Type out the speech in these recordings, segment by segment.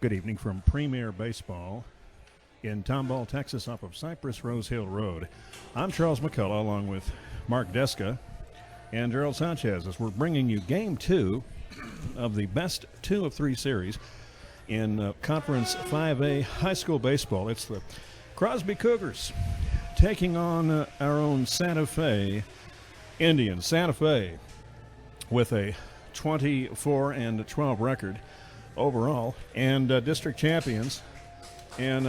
Good evening from Premier Baseball in Tomball, Texas, off of Cypress Rose Hill Road. I'm Charles McCullough, along with Mark Deska and Gerald Sanchez, as we're bringing you Game 2 of the best 2 of 3 series in Conference 5A high school baseball. It's the Crosby Cougars taking on our own Santa Fe Indians. Santa Fe with a 24-12 record overall, and district champions in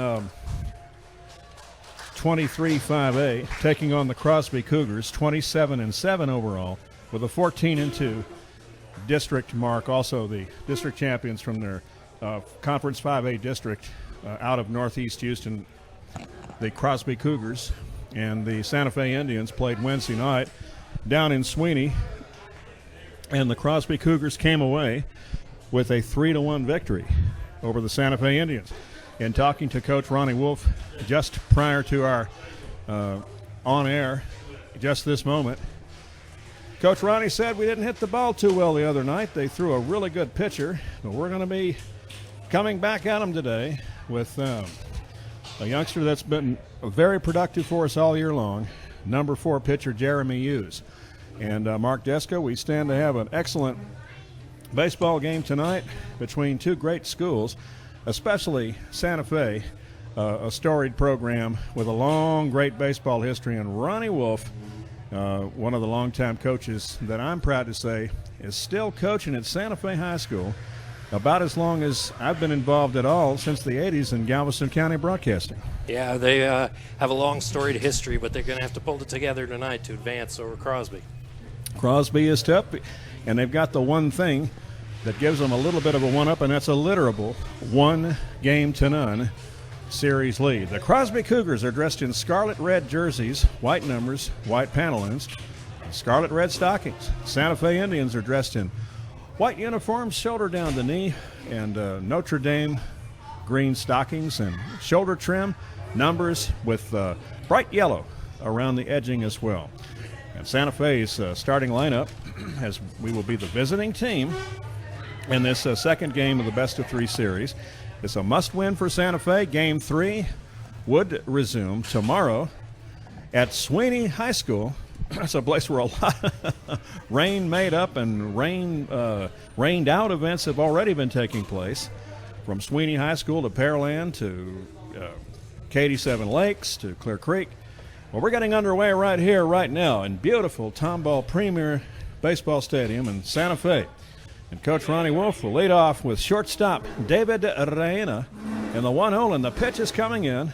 23-5A, taking on the Crosby Cougars, 27-7 overall, with a 14-2 district mark. Also the district champions from their Conference 5A district out of Northeast Houston, the Crosby Cougars, and the Santa Fe Indians played Wednesday night down in Sweeney, and the Crosby Cougars came away with a 3-1 victory over the Santa Fe Indians. In talking to Coach Ronnie Wolf just prior to our on air, just this moment, Coach Ronnie said we didn't hit the ball too well the other night. They threw a really good pitcher, but we're going to be coming back at them today with a youngster that's been very productive for us all year long, number 4 pitcher Jeremy Hughes. And Mark Deska, we stand to have an excellent baseball game tonight between two great schools, especially Santa Fe, a storied program with a long, great baseball history. And Ronnie Wolf, one of the longtime coaches that I'm proud to say is still coaching at Santa Fe High School, about as long as I've been involved at all since the 80s in Galveston County broadcasting. Yeah, they have a long storied history, but they're going to have to pull it together tonight to advance over Crosby. Crosby is tough, and they've got the one thing that gives them a little bit of a one-up, and that's a literal 1-0 series lead. The Crosby Cougars are dressed in scarlet red jerseys, white numbers, white pantaloons, scarlet red stockings. Santa Fe Indians are dressed in white uniforms, shoulder down the knee, and Notre Dame green stockings and shoulder trim, numbers with bright yellow around the edging as well. And Santa Fe's starting lineup, as we will be the visiting team in this second game of the best of 3 series. It's a must-win for Santa Fe. Game 3 would resume tomorrow at Sweeney High School. That's a place where a lot of rain-made up and rained-out events have already been taking place, from Sweeney High School to Pearland to Katy Seven Lakes to Clear Creek. Well, we're getting underway right here, right now, in beautiful Tomball Premier Baseball Stadium in Santa Fe. And Coach Ronnie Wolf will lead off with shortstop David Reina in the 1-0, and the pitch is coming in.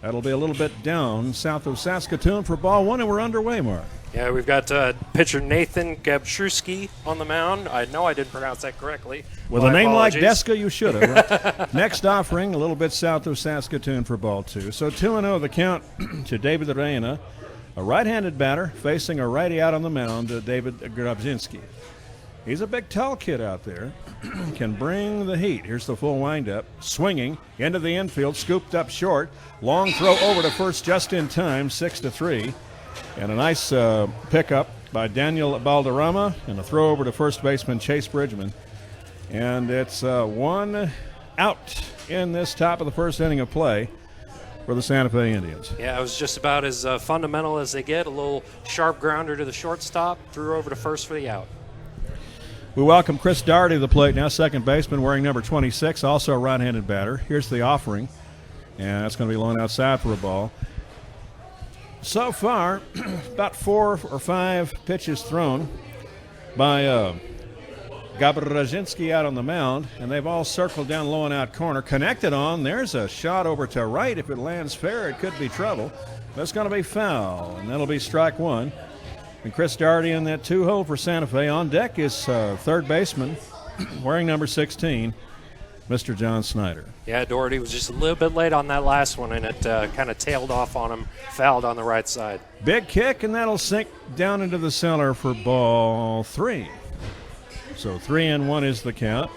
That'll be a little bit down south of Saskatoon for ball 1, and we're underway, Mark. Yeah, we've got pitcher Nathan Gabshrewski on the mound. I know I didn't pronounce that correctly. With a name like Deska, you should have. Right? Next offering, a little bit south of Saskatoon for ball 2. So 2-0 the count to David Reina, a right-handed batter facing a righty out on the mound, David Grabzinski. He's a big, tall kid out there. Can bring the heat. Here's the full windup. Swinging into the infield, scooped up short. Long throw over to first just in time, 6-3. And a nice pickup by Daniel Balderrama, and a throw over to first baseman Chase Bridgman. And it's 1 out in this top of the first inning of play for the Santa Fe Indians. Yeah, it was just about as fundamental as they get. A little sharp grounder to the shortstop, threw over to first for the out. We welcome Chris Doherty to the plate now, second baseman, wearing number 26, also a right-handed batter. Here's the offering, and that's going to be low outside for a ball. So far, about 4 or 5 pitches thrown by Gabrazinski out on the mound, and they've all circled down low and out corner. Connected on, there's a shot over to right. If it lands fair, it could be trouble. That's going to be foul, and that'll be strike 1. And Chris Doherty in that 2-hole for Santa Fe. On deck is third baseman, wearing number 16, Mr. John Snyder. Yeah, Doherty was just a little bit late on that last one, and it kind of tailed off on him, fouled on the right side. Big kick, and that'll sink down into the cellar for ball 3. So 3-1 is the count.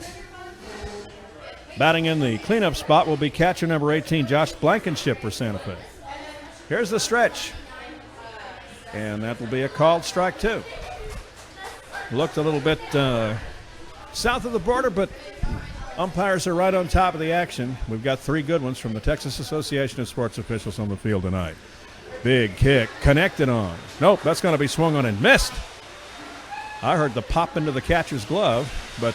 Batting in the cleanup spot will be catcher number 18, Josh Blankenship for Santa Fe. Here's the stretch. And that will be a called strike 2. Looked a little bit south of the border, but Umpires are right on top of the action. We've got 3 good ones from the Texas Association of Sports Officials on the field tonight. Big kick, connected on. Nope, that's going to be swung on and missed. I heard the pop into the catcher's glove, but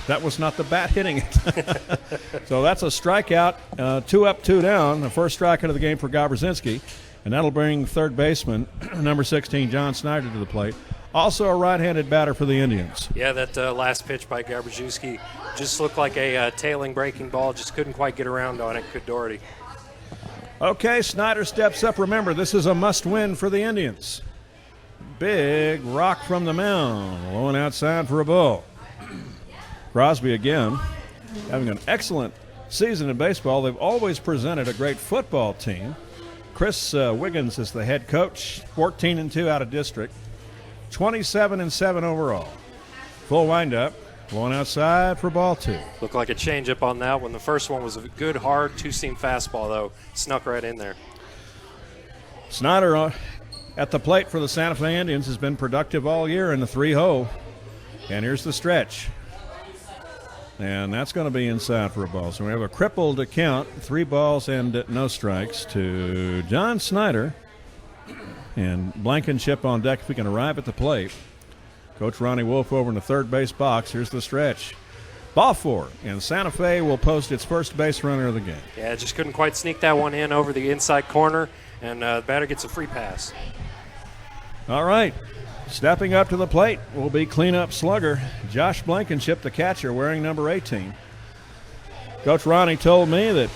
that was not the bat hitting it. So that's a strikeout, 2 up, 2 down, the first strikeout of the game for Gobrzinski, and that'll bring third baseman, number 16, John Snyder, to the plate. Also a right-handed batter for the Indians. Yeah, that last pitch by Gobrzinski just looked like a tailing breaking ball, just couldn't quite get around on it, could Doherty. Okay, Snyder steps up. Remember, this is a must-win for the Indians. Big rock from the mound, low and outside for a ball. Crosby again, having an excellent season in baseball. They've always presented a great football team. Chris Wiggins is the head coach, 14-2 out of district, 27-7 overall. Full windup, going outside for ball 2. Looked like a changeup on that one. The first one was a good, hard 2-seam fastball, though. Snuck right in there. Snyder at the plate for the Santa Fe Indians has been productive all year in the 3-hole. And here's the stretch. And that's going to be inside for a ball. So we have a crippled count, 3 balls and no strikes to John Snyder. And Blankenship on deck if we can arrive at the plate. Coach Ronnie Wolf over in the third base box. Here's the stretch. Ball 4, and Santa Fe will post its first base runner of the game. Yeah, just couldn't quite sneak that one in over the inside corner, and the batter gets a free pass. All right. Stepping up to the plate will be cleanup slugger Josh Blankenship, the catcher, wearing number 18. Coach Ronnie told me that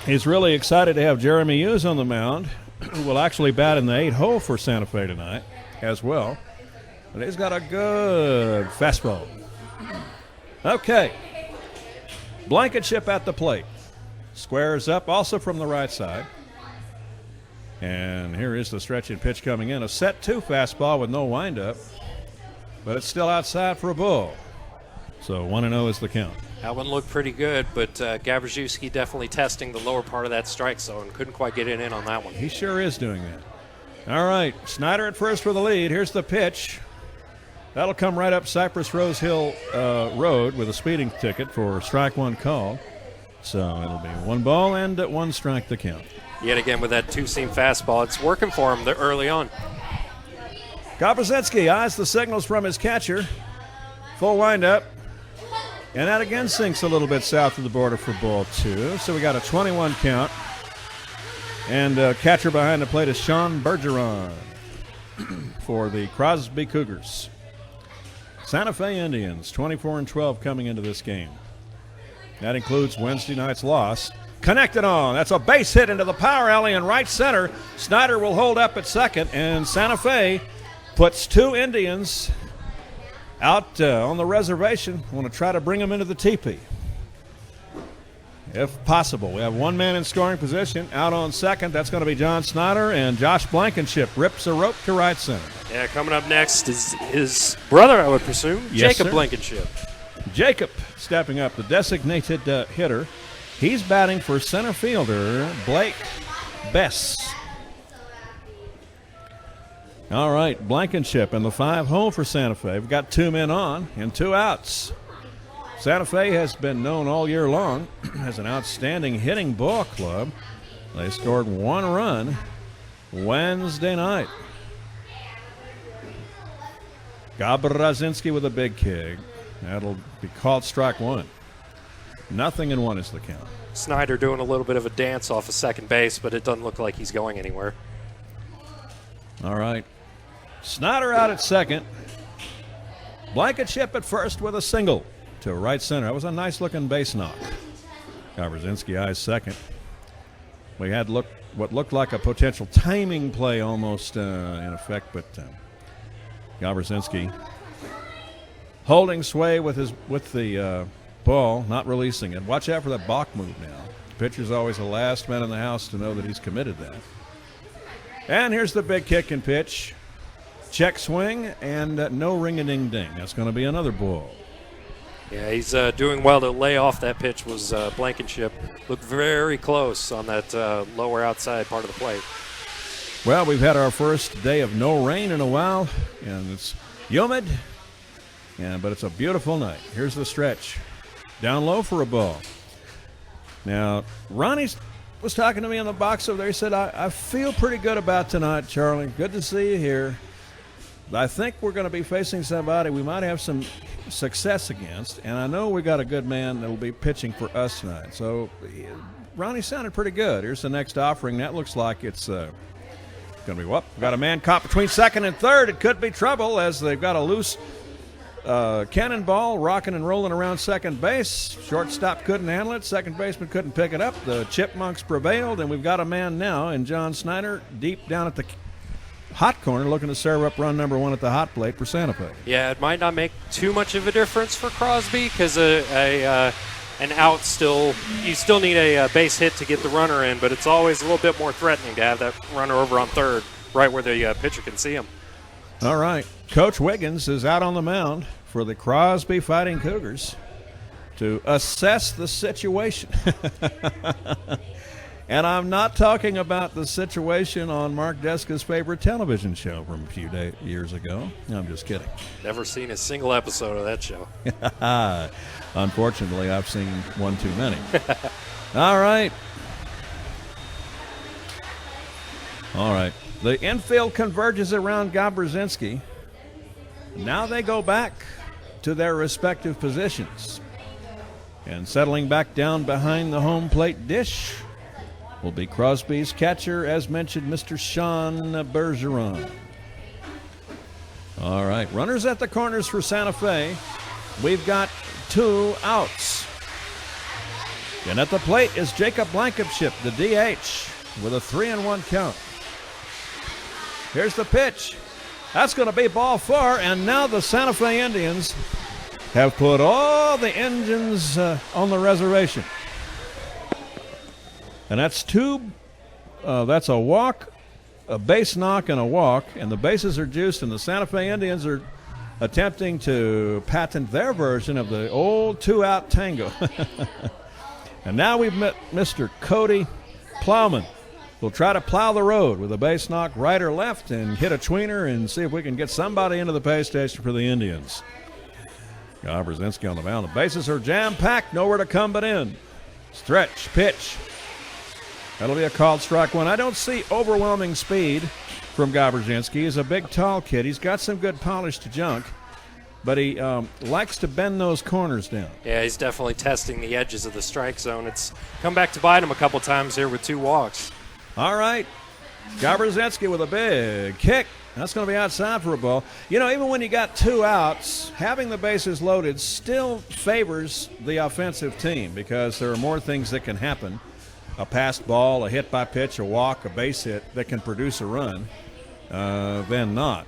he's really excited to have Jeremy Hughes on the mound, who will actually bat in the 8-hole for Santa Fe tonight as well. But he's got a good fastball. Okay. Blankenship at the plate. Squares up also from the right side. And here is the stretching pitch coming in. A set 2 fastball with no windup, but it's still outside for a ball. So 1-0 is the count. That one looked pretty good, but Gobrzinski definitely testing the lower part of that strike zone. Couldn't quite get it in on that one. He sure is doing that. All right, Snyder at first for the lead. Here's the pitch. That'll come right up Cypress Rose Hill Road with a speeding ticket for strike 1 call. So it'll be 1 ball and 1 strike the count. Yet again with that 2-seam fastball, it's working for him early on. Gobrzinski eyes the signals from his catcher. Full windup. And that again sinks a little bit south of the border for ball 2. So we got a 21 count. And catcher behind the plate is Sean Bergeron for the Crosby Cougars. Santa Fe Indians, 24-12 coming into this game. That includes Wednesday night's loss. Connected on. That's a base hit into the power alley in right center. Snyder will hold up at second, and Santa Fe puts 2 Indians out on the reservation. Want to try to bring them into the teepee, if possible. We have 1 man in scoring position. Out on second, that's going to be John Snyder, and Josh Blankenship rips a rope to right center. Yeah, coming up next is his brother, I would presume, Yes, Jacob sir. Blankenship. Jacob stepping up, the designated hitter. He's batting for center fielder Blake Bess. All right, Blankenship in the 5-hole for Santa Fe. We've got 2 men on and 2 outs. Santa Fe has been known all year long as an outstanding hitting ball club. They scored 1 run Wednesday night. Gobrzinski with a big kick. That'll be called strike 1. 0-1 is the count. Snyder doing a little bit of a dance off of second base, but it doesn't look like he's going anywhere. All right. Snyder out at second. Blankenship at first with a single to right center. That was a nice-looking base knock. Gobrzinski eyes second. We had what looked like a potential timing play almost in effect, but Gobrzinski holding sway with the ball, not releasing it. Watch out for that balk move now. The pitcher's always the last man in the house to know that he's committed that. And here's the big kick and pitch. Check swing and no ring-a-ding-ding. That's going to be another ball. Yeah, he's doing well to lay off that pitch. Was Blankenship. Looked very close on that lower outside part of the plate. Well, we've had our first day of no rain in a while, and it's humid, but it's a beautiful night. Here's the stretch. Down low for a ball. Now, Ronnie was talking to me in the box over there. He said, I feel pretty good about tonight, Charlie. Good to see you here. I think we're going to be facing somebody we might have some success against, and I know we got a good man that will be pitching for us tonight. So Ronnie sounded pretty good. Here's the next offering. That looks like it's going to be what? Got a man caught between second and third. It could be trouble as they've got a loose cannonball rocking and rolling around second base. Shortstop couldn't handle it. Second baseman couldn't pick it up. The Chipmunks prevailed, and we've got a man now in John Snyder deep down at the hot corner looking to serve up run number 1 at the hot plate for Santa Fe. Yeah, it might not make too much of a difference for Crosby because an out you still need a base hit to get the runner in, but it's always a little bit more threatening to have that runner over on third right where the pitcher can see him. All right. Coach Wiggins is out on the mound for the Crosby Fighting Cougars to assess the situation. And I'm not talking about the situation on Mark Deska's favorite television show from a few years ago. I'm just kidding. Never seen a single episode of that show. Unfortunately, I've seen one too many. All right. The infield converges around Gobrzinski. Now they go back to their respective positions. And settling back down behind the home plate dish will be Crosby's catcher, as mentioned, Mr. Sean Bergeron. All right, runners at the corners for Santa Fe. We've got 2 outs. And at the plate is Jacob Blankenship, the DH, with a 3-1 count. Here's the pitch. That's going to be ball 4, and now the Santa Fe Indians have put all the engines on the reservation. And that's that's a walk, a base knock, and a walk, and the bases are juiced, and the Santa Fe Indians are attempting to patent their version of the old 2-out tango. And now we've met Mr. Cody Plowman. We'll try to plow the road with a base knock right or left and hit a tweener and see if we can get somebody into the pay station for the Indians. Gobrzinski on the mound. The bases are jam-packed, nowhere to come but in. Stretch, pitch. That'll be a called strike 1. I don't see overwhelming speed from Gobrzinski. He's a big, tall kid. He's got some good polish to junk, but he likes to bend those corners down. Yeah, he's definitely testing the edges of the strike zone. It's come back to bite him a couple times here with 2 walks. All right. Gobrzinski with a big kick. That's going to be outside for a ball. You know, even when you got 2 outs, having the bases loaded still favors the offensive team because there are more things that can happen. A passed ball, a hit by pitch, a walk, a base hit that can produce a run than not.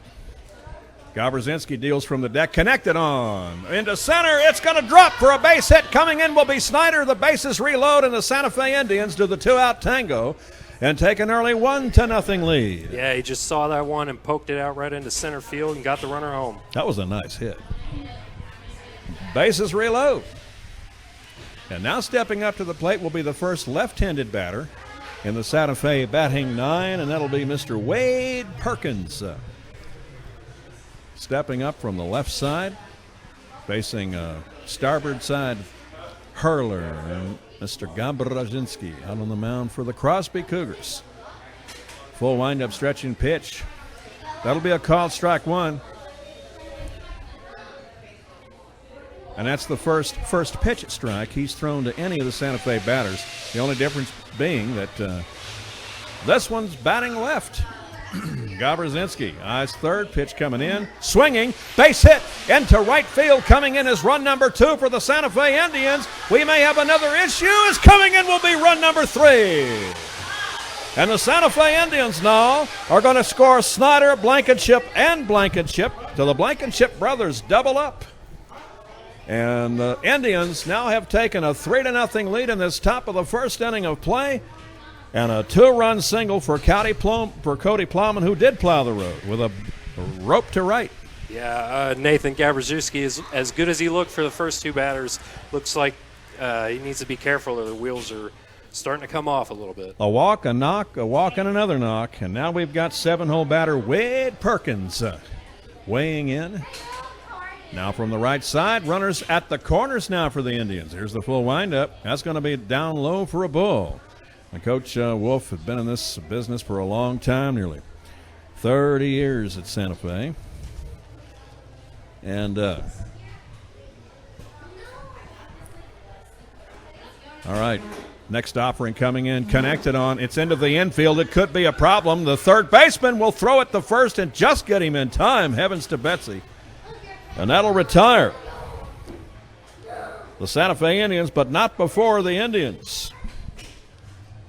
Gobrzinski deals from the deck, connected on. Into center, it's going to drop for a base hit. Coming in will be Snyder. The bases reload, and the Santa Fe Indians do the 2-out tango and take an early 1-0 lead. Yeah, he just saw that one and poked it out right into center field and got the runner home. That was a nice hit. Bases reload. And now stepping up to the plate will be the first left-handed batter in the Santa Fe batting 9, and that'll be Mr. Wade Perkins. Stepping up from the left side, facing starboard side hurler, and Mr. Gobrzinski out on the mound for the Crosby Cougars. Full windup stretching pitch. That'll be a called strike 1. And that's the first pitch strike he's thrown to any of the Santa Fe batters. The only difference being that this one's batting left. Gobrzinski eyes third, pitch coming in, swinging, base hit into right field. Coming in is run number 2 for the Santa Fe Indians. We may have another issue. Is coming in will be run number 3. And the Santa Fe Indians now are going to score Snyder, Blankenship, and Blankenship. So the Blankenship brothers double up. And the Indians now have taken a 3-0 lead in this top of the first inning of play, and a 2-run single for Cody Plowman, who did plow the road with a rope to right. Yeah, Nathan Gobrzinski is as good as he looked for the first 2 batters. Looks like he needs to be careful, or the wheels are starting to come off a little bit. A walk, a knock, a walk, and another knock, and now we've got 7-hole batter Wade Perkins weighing in. Now from the right side, runners at the corners now for the Indians. Here's the full windup. That's going to be down low for a ball. And Coach Wolf had been in this business for a long time, nearly 30 years at Santa Fe. And all right, next offering coming in, connected on. It's into the infield. It could be a problem. The third baseman will throw it to first and just get him in time. Heavens to Betsy. And that'll retire the Santa Fe Indians, but not before the Indians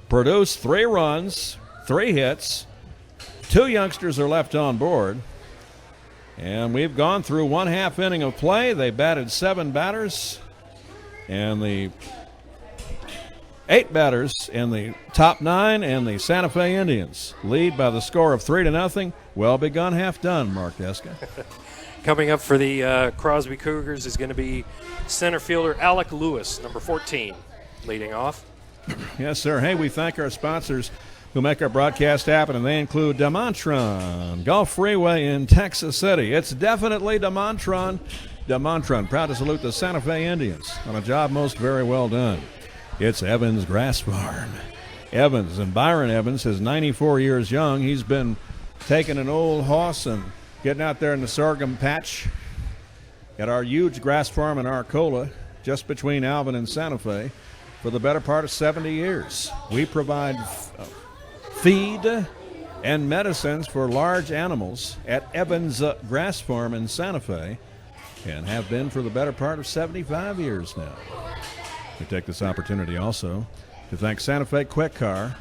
produced 3 runs, 3 hits. 2 youngsters are left on board. And we've gone through 1/2 inning of play. They batted 7 batters. And the 8 batters in the top 9, and the Santa Fe Indians lead by the score of 3-0. Well begun, half done, Mark Deska. Coming up for the Crosby Cougars is going to be center fielder Alec Lewis, number 14, leading off. Yes, sir. Hey, we thank our sponsors who make our broadcast happen, and they include DeMontron Gulf Freeway in Texas City. It's definitely DeMontron. DeMontron, proud to salute the Santa Fe Indians on a job most very well done. It's Evans Grass Farm. Evans, and Byron Evans is 94 years young. He's been taking an old hoss and getting out there in the sorghum patch at our huge grass farm in Arcola, just between Alvin and Santa Fe, for the better part of 70 years. We provide feed and medicines for large animals at Evans Grass Farm in Santa Fe, and have been for the better part of 75 years now. We take this opportunity also to thank Santa Fe Quick Car.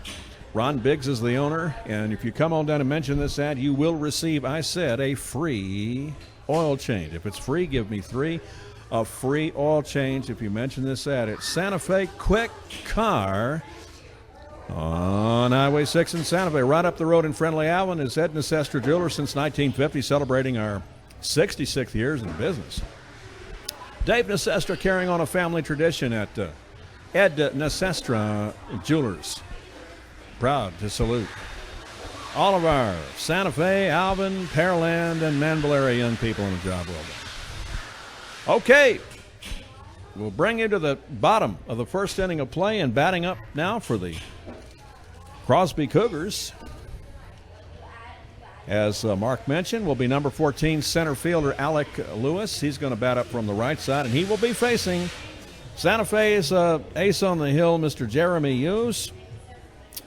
Ron Biggs is the owner, and if you come on down and mention this ad, you will receive, I said, a free oil change. If it's free, give me 3. A free oil change if you mention this ad. It's Santa Fe Quick Car on Highway 6 in Santa Fe. Right up the road in friendly Alvin is Ed Nesestra Jeweler since 1950, celebrating our 66th years in business. Dave Nesestra carrying on a family tradition at Ed Nesestra Jewelers. Proud to salute all of our Santa Fe, Alvin, Pearland, and Manvillera young people in the job well done. Okay, we'll bring you to the bottom of the first inning of play, and batting up now for the Crosby Cougars, as Mark mentioned, will be number 14 center fielder Alec Lewis. He's going to bat up from the right side, and he will be facing Santa Fe's ace on the hill, Mr. Jeremy Hughes.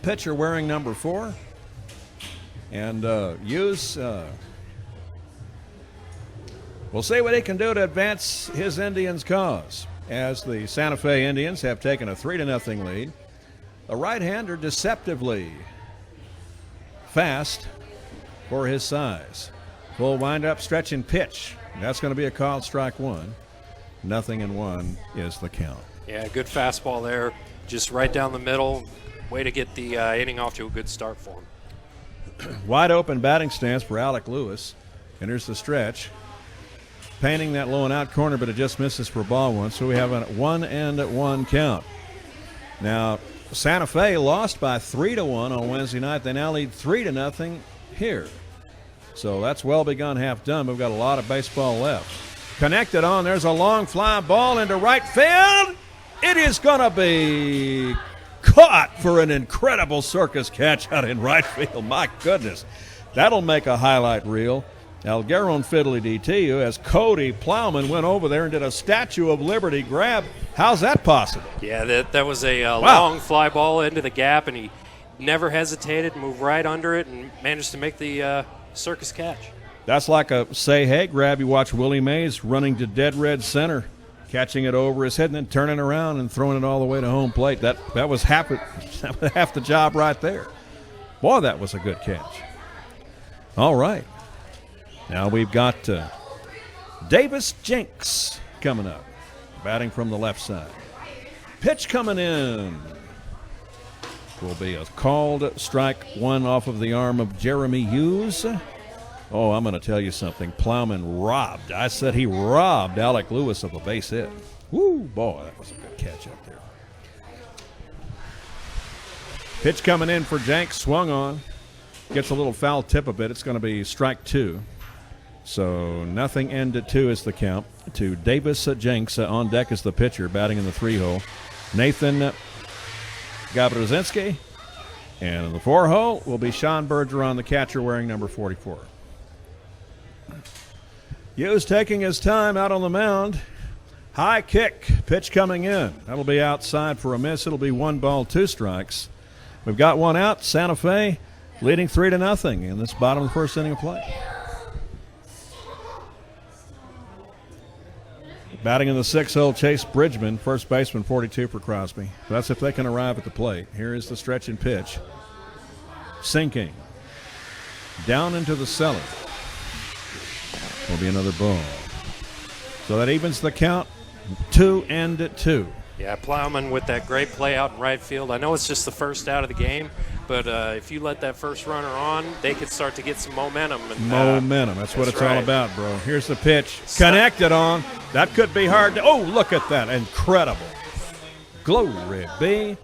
Pitcher wearing number 4. And Hughes, we'll see what he can do to advance his Indians' cause, as the Santa Fe Indians have taken a 3-0 lead. A right-hander deceptively fast for his size. Full windup, stretch and pitch. That's going to be a called strike 1. 0-1 is the count. Yeah, good fastball there, just right down the middle. Way to get the inning off to a good start for him. Wide open batting stance for Alec Lewis. And here's the stretch. Painting that low and out corner, but it just misses for ball 1. So we have a 1-1 count. Now, Santa Fe lost by 3-1 on Wednesday night. They now lead 3-0 here. So that's well begun, half done. We've got a lot of baseball left. Connected on. There's a long fly ball into right field. It is going to be caught for an incredible circus catch out in right field. My goodness. That'll make a highlight reel. Algueron Fiddly DTU as Cody Plowman went over there and did a Statue of Liberty grab. How's that possible? Yeah, that was a long fly ball into the gap, and he never hesitated, moved right under it, and managed to make the circus catch. That's like a say-hey grab. You watch Willie Mays running to dead red center, catching it over his head and then turning around and throwing it all the way to home plate. That was half the job right there. Boy, that was a good catch. All right. Now we've got Davis Jenks coming up, batting from the left side. Pitch coming in will be a called strike 1 off of the arm of Jeremy Hughes. Oh, I'm going to tell you something. Plowman robbed. I said he robbed Alec Lewis of a base hit. Woo, boy, that was a good catch up there. Pitch coming in for Jenks, swung on. Gets a little foul tip of it. It's going to be strike 2. So nothing, end at 2 is the count to Davis Jenks. On deck is the pitcher, batting in the 3-hole. Nathan Gabrzinski. And in the 4-hole will be Sean Bergeron, the catcher, wearing number 44. Hughes taking his time out on the mound. High kick, pitch coming in. That'll be outside for a miss. It'll be 1 ball, 2 strikes. We've got one out. Santa Fe leading 3-0 in this bottom of the first inning of play. Batting in the 6-hole, Chase Bridgman, first baseman, 42 for Crosby. That's if they can arrive at the plate. Here is the stretch and pitch. Sinking. Down into the cellar. Will be another ball. So that evens the count, 2-2. Yeah, Plowman with that great play out in right field. I know it's just the first out of the game, but if you let that first runner on, they could start to get some momentum. And, that's what it's all about, bro. Here's the pitch. Connected on. That could be hard to. Oh, look at that. Incredible. Glory be.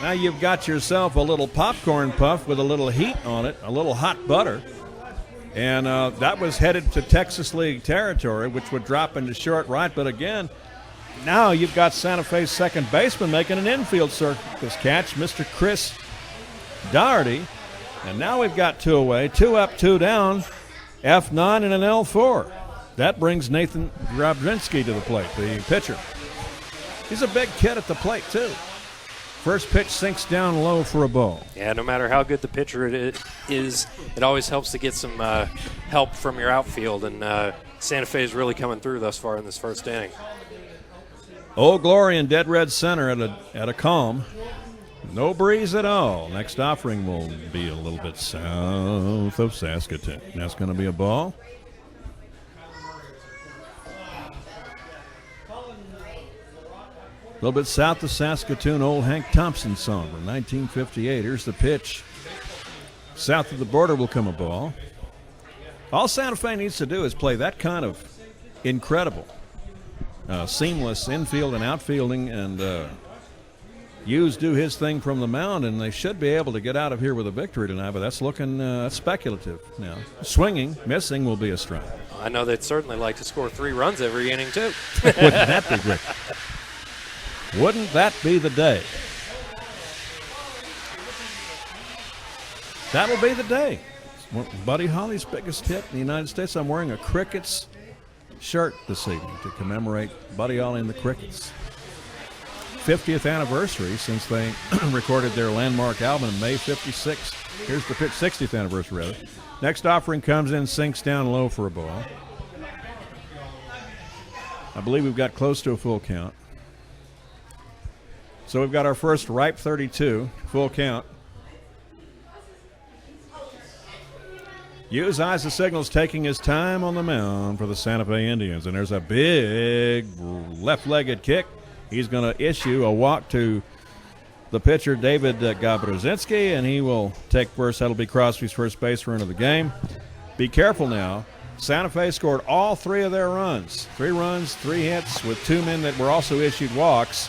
Now you've got yourself a little popcorn puff with a little heat on it, a little hot butter. And that was headed to Texas League territory, which would drop into short right. But again, now you've got Santa Fe's second baseman making an infield circus catch, Mr. Chris Doherty. And now we've got 2 away, 2 up, 2 down, F9 and an L4. That brings Nathan Grabzinski to the plate, the pitcher. He's a big kid at the plate, too. First pitch sinks down low for a ball. Yeah, no matter how good the pitcher is, it always helps to get some help from your outfield, and Santa Fe is really coming through thus far in this first inning. Old Glory in dead red center at a calm. No breeze at all. Next offering will be a little bit south of Saskatoon. That's going to be a ball. A little bit south of Saskatoon, old Hank Thompson song from 1958. Here's the pitch. South of the border will come a ball. All Santa Fe needs to do is play that kind of incredible, seamless infield and outfielding, and Hughes do his thing from the mound, and they should be able to get out of here with a victory tonight, but that's looking speculative now. Swinging, missing will be a strike. I know they'd certainly like to score 3 runs every inning, too. Wouldn't that be great? Wouldn't that be the day? That'll be the day. Buddy Holly's biggest hit in the United States. I'm wearing a Crickets shirt this evening to commemorate Buddy Holly and the Crickets. 50th anniversary since they recorded their landmark album in May '56. Here's the pitch, 60th anniversary, rather. Next offering comes in, sinks down low for a ball. I believe we've got close to a full count. So we've got our first ripe 32, full count. Hughes eyes the signals, taking his time on the mound for the Santa Fe Indians. And there's a big left-legged kick. He's going to issue a walk to the pitcher, David Gabrzinski, and he will take first. That'll be Crosby's first base run of the game. Be careful now. Santa Fe scored all 3 of their runs. 3 runs, 3 hits with 2 men that were also issued walks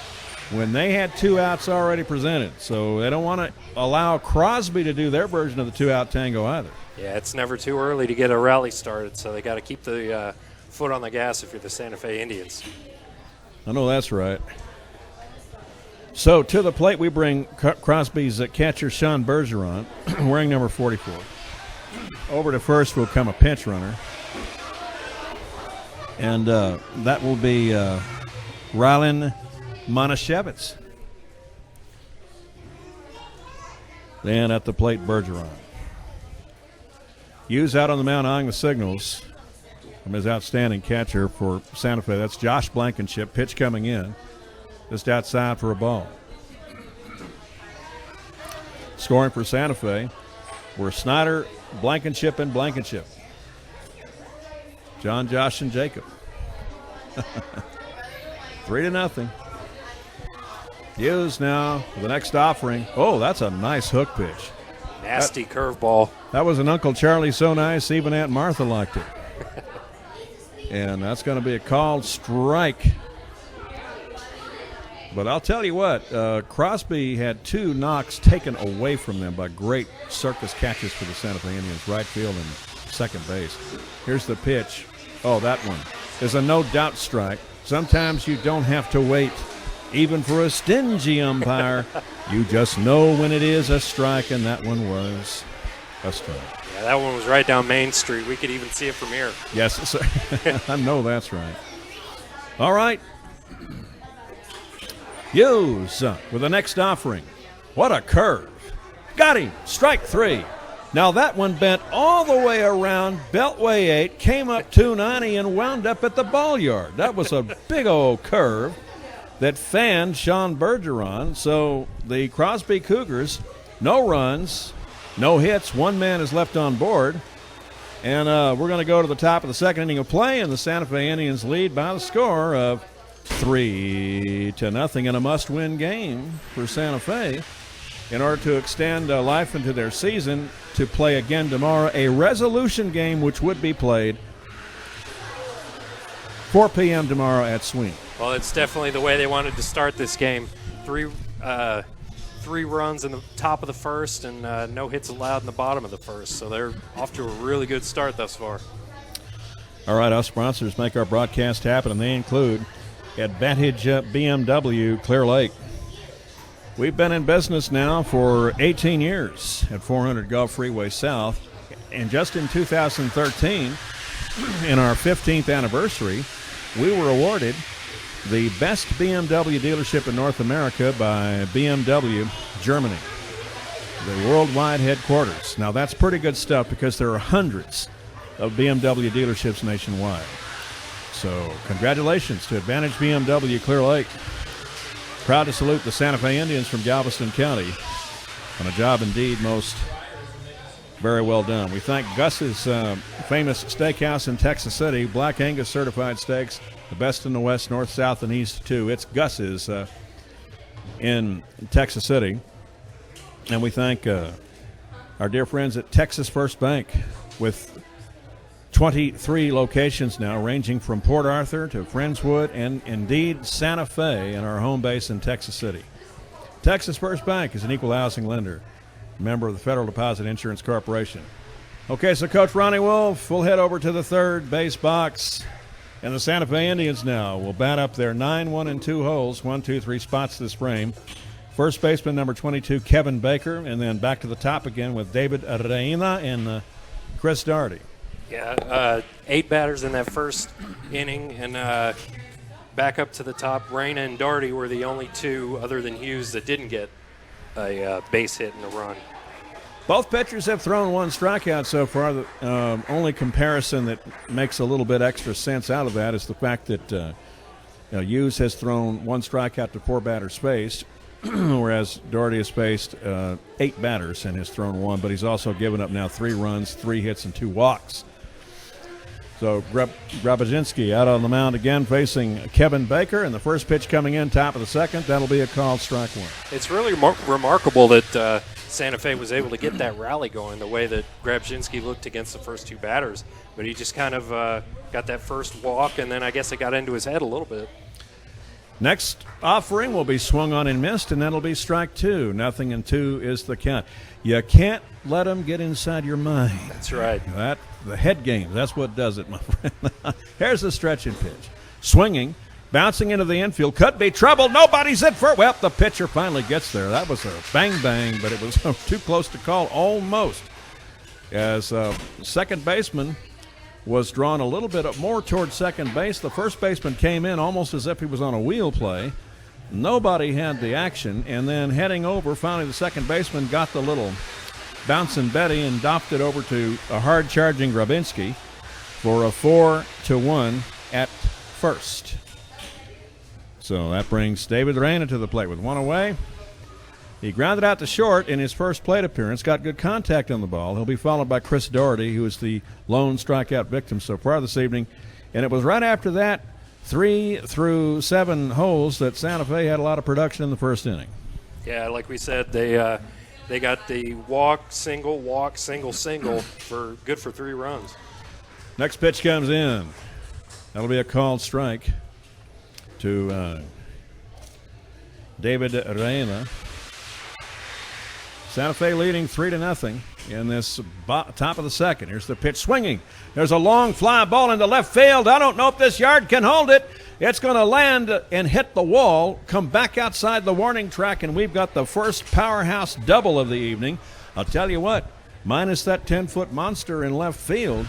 when they had 2 outs already presented. So they don't want to allow Crosby to do their version of the 2-out tango either. Yeah, it's never too early to get a rally started, so they got to keep the foot on the gas if you're the Santa Fe Indians. I know that's right. So to the plate we bring Crosby's catcher, Sean Bergeron, wearing number 44. Over to first will come a pinch runner. And that will be Rylan Monashevitz. Then at the plate, Bergeron. Hughes out on the mound eyeing the signals from his outstanding catcher for Santa Fe. That's Josh Blankenship. Pitch coming in. Just outside for a ball. Scoring for Santa Fe were Snyder, Blankenship, and Blankenship. John, Josh, and Jacob. 3-0. Hughes now for the next offering. Oh, that's a nice hook pitch. Nasty curveball. That was an Uncle Charlie so nice, even Aunt Martha liked it. And that's going to be a called strike. But I'll tell you what, Crosby had 2 knocks taken away from them by great circus catches for the Santa Fe Indians, right field and second base. Here's the pitch. Oh, that one is a no-doubt strike. Sometimes you don't have to wait, even for a stingy umpire. You just know when it is a strike, and that one was a strike. Yeah, that one was right down Main Street. We could even see it from here. Yes, sir. I know that's right. All right. Hughes with the next offering. What a curve. Got him. Strike 3. Now that one bent all the way around Beltway 8, came up 290 and wound up at the ball yard. That was a big old curve that fanned Sean Bergeron. So the Crosby Cougars, no runs, no hits. 1 man is left on board. And we're going to go to the top of the second inning of play, and the Santa Fe Indians lead by the score of 3-0 in a must-win game for Santa Fe in order to extend life into their season, to play again tomorrow, a resolution game which would be played 4 p.m. tomorrow at Sweeney. Well, it's definitely the way they wanted to start this game. Three runs in the top of the first and no hits allowed in the bottom of the first. So they're off to a really good start thus far. All right, our sponsors make our broadcast happen, and they include Advantage BMW Clear Lake. We've been in business now for 18 years at 400 Gulf Freeway South. And just in 2013, in our 15th anniversary, we were awarded the best BMW dealership in North America by BMW Germany, the worldwide headquarters. Now, that's pretty good stuff because there are hundreds of BMW dealerships nationwide. So, congratulations to Advantage BMW Clear Lake. Proud to salute the Santa Fe Indians from Galveston County on a job indeed most very well done. We thank Gus's famous steakhouse in Texas City, Black Angus certified steaks, the best in the West, North, South, and East, too. It's Gus's in Texas City. And we thank our dear friends at Texas First Bank with 23 locations now, ranging from Port Arthur to Friendswood and indeed Santa Fe and our home base in Texas City. Texas First Bank is an equal housing lender, member of the Federal Deposit Insurance Corporation. Okay, so Coach Ronnie Wolf will head over to the third base box, and the Santa Fe Indians now will bat up their 9-1-2 holes, 1, 2, 3 spots this frame. First baseman number 22, Kevin Baker, and then back to the top again with David Reina and Chris Daugherty. Yeah, 8 batters in that first inning, and back up to the top. Reyna and Daugherty were the only 2, other than Hughes, that didn't get a base hit in a run. Both pitchers have thrown 1 strikeout so far. The only comparison that makes a little bit extra sense out of that is the fact that Hughes has thrown 1 strikeout to 4 batters faced, whereas Daugherty has faced 8 batters and has thrown 1, but he's also given up now 3 runs, 3 hits, and 2 walks. So Grabowski out on the mound again facing Kevin Baker, and the first pitch coming in, top of the second. That'll be a called strike 1. It's really remarkable that Santa Fe was able to get that rally going the way that Grabowski looked against the first 2 batters. But he just kind of got that first walk, and then I guess it got into his head a little bit. Next offering will be swung on and missed, and that'll be strike 2. 0-2 is the count. You can't let them get inside your mind. That's right. The head game, that's what does it, my friend. Here's the stretching pitch. Swinging, bouncing into the infield. Could be trouble. Nobody's in for it. Well, the pitcher finally gets there. That was a bang-bang, but it was too close to call almost. As second baseman was drawn a little bit more towards second base. The first baseman came in almost as if he was on a wheel play. Nobody had the action, and then heading over, finally the second baseman got the little bouncing Betty and doffed it over to a hard-charging Grabowski for a 4-1 at first. So that brings David Reina to the plate with 1 away. He grounded out to short in his first plate appearance, got good contact on the ball. He'll be followed by Chris Daugherty, who is the lone strikeout victim so far this evening. And it was right after that, 3 through 7 holes, that Santa Fe had a lot of production in the first inning. Yeah, like we said, they got the walk, single, for 3 runs. Next pitch comes in. That'll be a called strike to David Reina. Santa Fe leading 3-0 in this top of the second. Here's the pitch swinging. There's a long fly ball into left field. I don't know if this yard can hold it. It's going to land and hit the wall, come back outside the warning track, and we've got the first powerhouse double of the evening. I'll tell you what, minus that 10-foot monster in left field,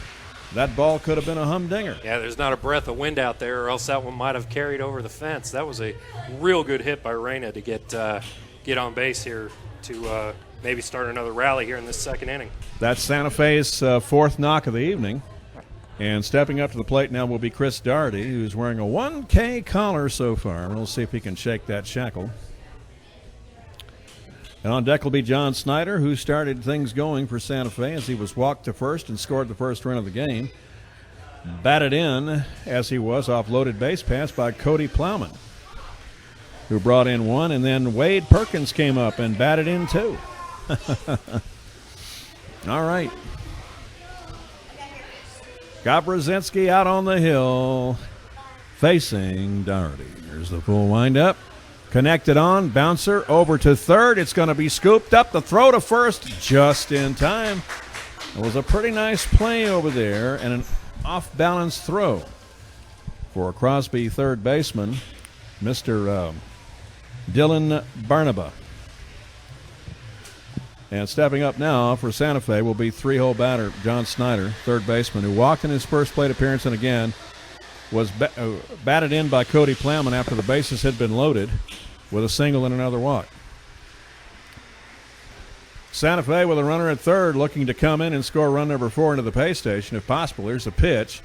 that ball could have been a humdinger. Yeah, there's not a breath of wind out there, or else that one might have carried over the fence. That was a real good hit by Reyna to get on base here to maybe start another rally here in this second inning. That's Santa Fe's fourth knock of the evening. And stepping up to the plate now will be Chris Doherty, who's wearing a 1K collar so far. We'll see if he can shake that shackle. And on deck will be John Snyder, who started things going for Santa Fe as he was walked to first and scored the first run of the game. Batted in, as he was, off loaded base pass by Cody Plowman, who brought in one. And then Wade Perkins came up and batted in two. All right. Got Brzezinski out on the hill, facing Doherty. Here's the full windup. Connected on, bouncer over to third. It's going to be scooped up. The throw to first just in time. It was a pretty nice play over there and an off-balance throw for Crosby third baseman, Mr. Dylan Barnaba. And stepping up now for Santa Fe will be three-hole batter John Snyder, third baseman, who walked in his first plate appearance and again was batted in by Cody Plowman after the bases had been loaded with a single and another walk. Santa Fe with a runner at third looking to come in and score run number 4 into the pay station if possible. Here's a pitch.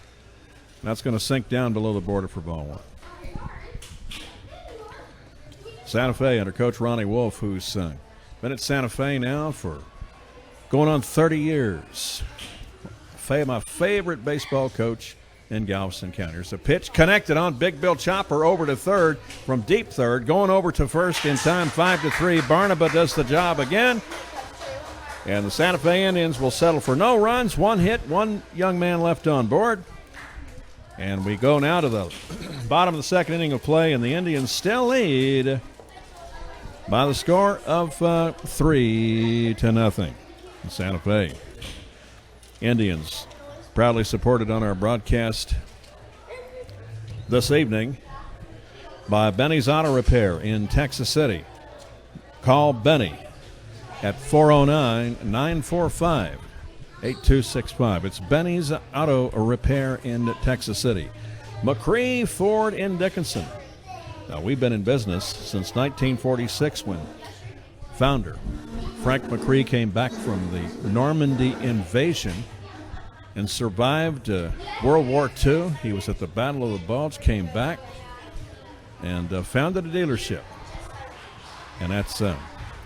That's going to sink down below the border for ball one. Santa Fe under Coach Ronnie Wolf, who's been at Santa Fe now for going on 30 years. My favorite baseball coach in Galveston County. There's a pitch connected on. Big Bill Chopper over to third from deep third. Going over to first in time, 5-3. Barnaba does the job again. And the Santa Fe Indians will settle for no runs, one hit, one young man left on board. And we go now to the bottom of the second inning of play, and the Indians still lead by the score of 3-0. Santa Fe Indians proudly supported on our broadcast this evening by Benny's Auto Repair in Texas Call Benny at 409-945-8265. It's Benny's Auto Repair in Texas City. McCree Ford in Dickinson. Now, we've been in business since 1946 when founder Frank McCree came back from the Normandy invasion and survived World War II. He was at the Battle of the Bulge, came back, and founded a dealership. And that's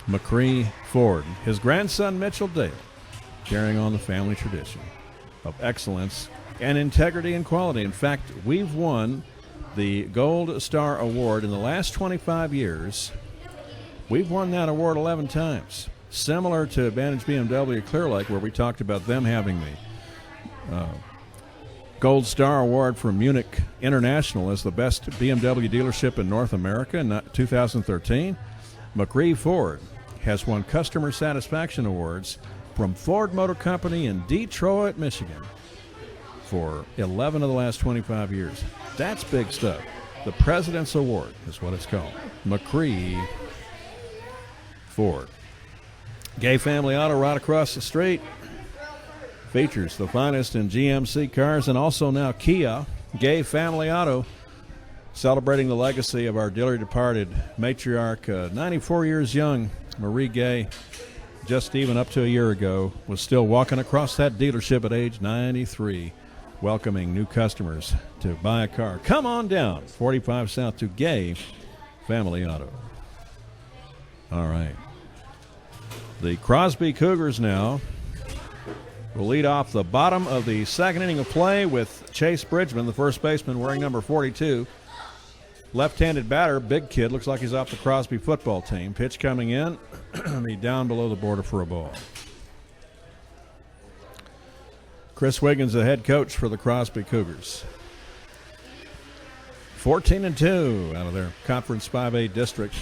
McCree Ford. His grandson, Mitchell Dale, carrying on the family tradition of excellence and integrity and quality. In fact, we've won the Gold Star Award in the last 25 years. We've won that award 11 times. Similar to Advantage BMW Clear Lake, where we talked about them having the Gold Star Award from Munich International as the best BMW dealership in North America in 2013. McCree Ford has won Customer Satisfaction Awards from Ford Motor Company in Detroit, Michigan for 11 of the last 25 years. That's big stuff. The President's Award is what it's called. McCree Ford. Gay Family Auto right across the street. Features the finest in GMC cars and also now Kia. Gay Family Auto celebrating the legacy of our dearly departed matriarch, 94 years young, Marie Gay, just even up to a year ago, was still walking across that dealership at age 93, welcoming new customers to buy a car. Come on down, 45 South to Gay Family Auto. All right. The Crosby Cougars now will lead off the bottom of the second inning of play with Chase Bridgman, the first baseman, wearing number 42. Left-handed batter, big kid, looks like he's off the Crosby football team. Pitch coming in, be down below the border for a ball. Chris Wiggins, the head coach for the Crosby Cougars. 14-2 out of their Conference 5A district.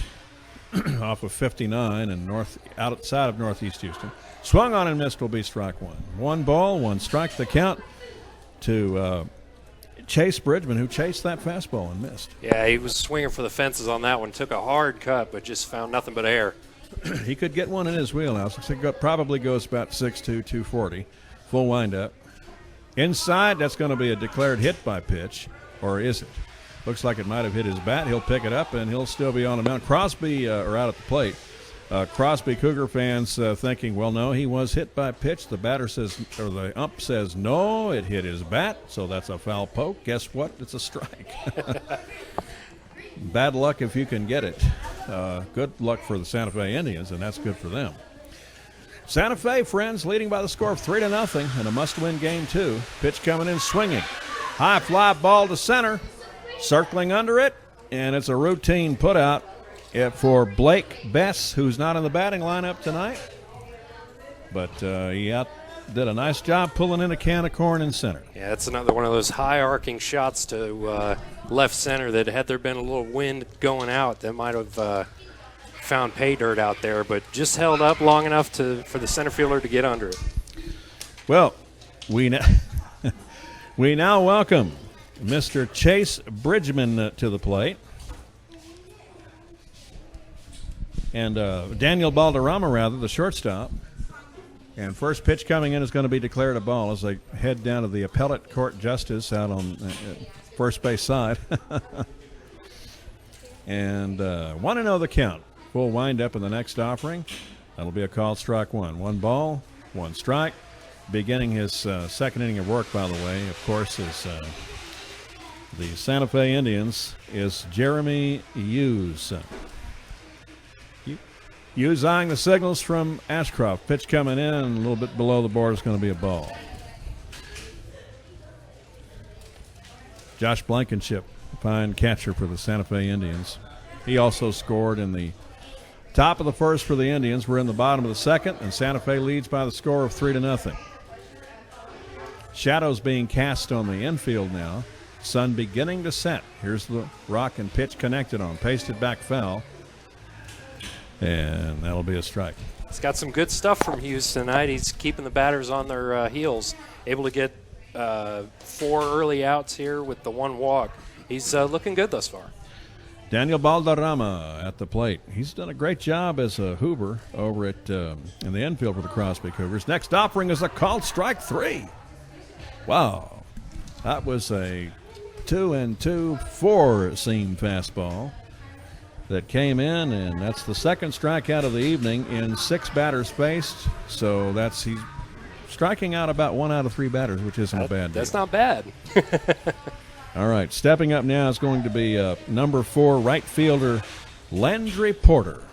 off of 59 and outside of Northeast Houston. Swung on and missed, will be strike one. 1 ball, 1 strike, the count to Chase Bridgman, who chased that fastball and missed. Yeah, he was swinging for the fences on that one. Took a hard cut, but just found nothing but air. He could get one in his wheelhouse. It probably goes about 6'2", 240. Full windup. Inside, that's going to be a declared hit by pitch, or is it? Looks like it might have hit his bat. He'll pick it up, and he'll still be on the mound. Crosby, or out at the plate. Crosby Cougar fans thinking, well, no, he was hit by a pitch. The batter says, or the ump says, no, it hit his bat, so that's a foul poke. Guess what? It's a strike. Bad luck if you can get it. Good luck for the Santa Fe Indians, and that's good for them. Santa Fe, friends, leading by the score of 3-0 in a must-win game, too. Pitch coming in, swinging. High fly ball to center, circling under it, and it's a routine put-out for Blake Bess, who's not in the batting lineup tonight. But he did a nice job pulling in a can of corn in center. Yeah, it's another one of those high-arcing shots to left center that had there been a little wind going out, that might have found pay dirt out there, but just held up long enough for the center fielder to get under it. Well, we now welcome Mr. Chase Bridgman to the plate. And Daniel Balderrama, the shortstop. And first pitch coming in is going to be declared a ball as they head down to the appellate court justice out on first base side. And 1-0 the count. Full windup in the next offering. That'll be a called strike one. 1 ball, 1 strike. Beginning his second inning of work, by the way, of course, is the Santa Fe Indians, is Jeremy Hughes. Hughes eyeing the signals from Ashcroft. Pitch coming in, a little bit below the board is going to be a ball. Josh Blankenship, fine catcher for the Santa Fe Indians. He also scored in the top of the first for the Indians. We're in the bottom of the second, and Santa Fe leads by the score of 3-0. Shadows being cast on the infield now. Sun beginning to set. Here's the rock and pitch connected on. Pasted back foul. And that'll be a strike. He's got some good stuff from Hughes tonight. He's keeping the batters on their heels. Able to get 4 early outs here with the 1 walk. He's looking good thus far. Daniel Balderrama at the plate. He's done a great job as a Hoover over at in the infield for the Crosby Cougars. Next offering is a called strike 3. Wow. That was a 2-2 4-seam fastball that came in, and that's the second strikeout of the evening in 6 batters faced. So he's striking out about 1 out of 3 batters, which isn't a bad deal. That's not bad. All right, stepping up now is going to be number 4 right fielder Landry Porter.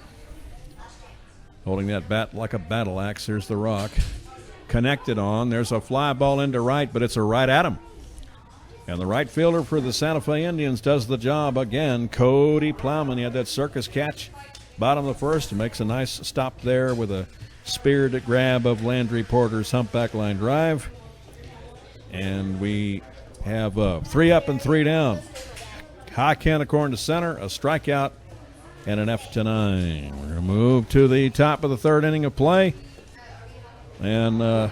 Holding that bat like a battle axe. Here's the rock. Connected on. There's a fly ball into right, but it's a right at him. And the right fielder for the Santa Fe Indians does the job again. Cody Plowman, he had that circus catch. Bottom of the first, makes a nice stop there with a speared grab of Landry Porter's humpback line drive. And we have 3 up and 3 down. High can of corn to center, a strikeout, and an F to 9. We're going to move to the top of the 3rd inning of play. And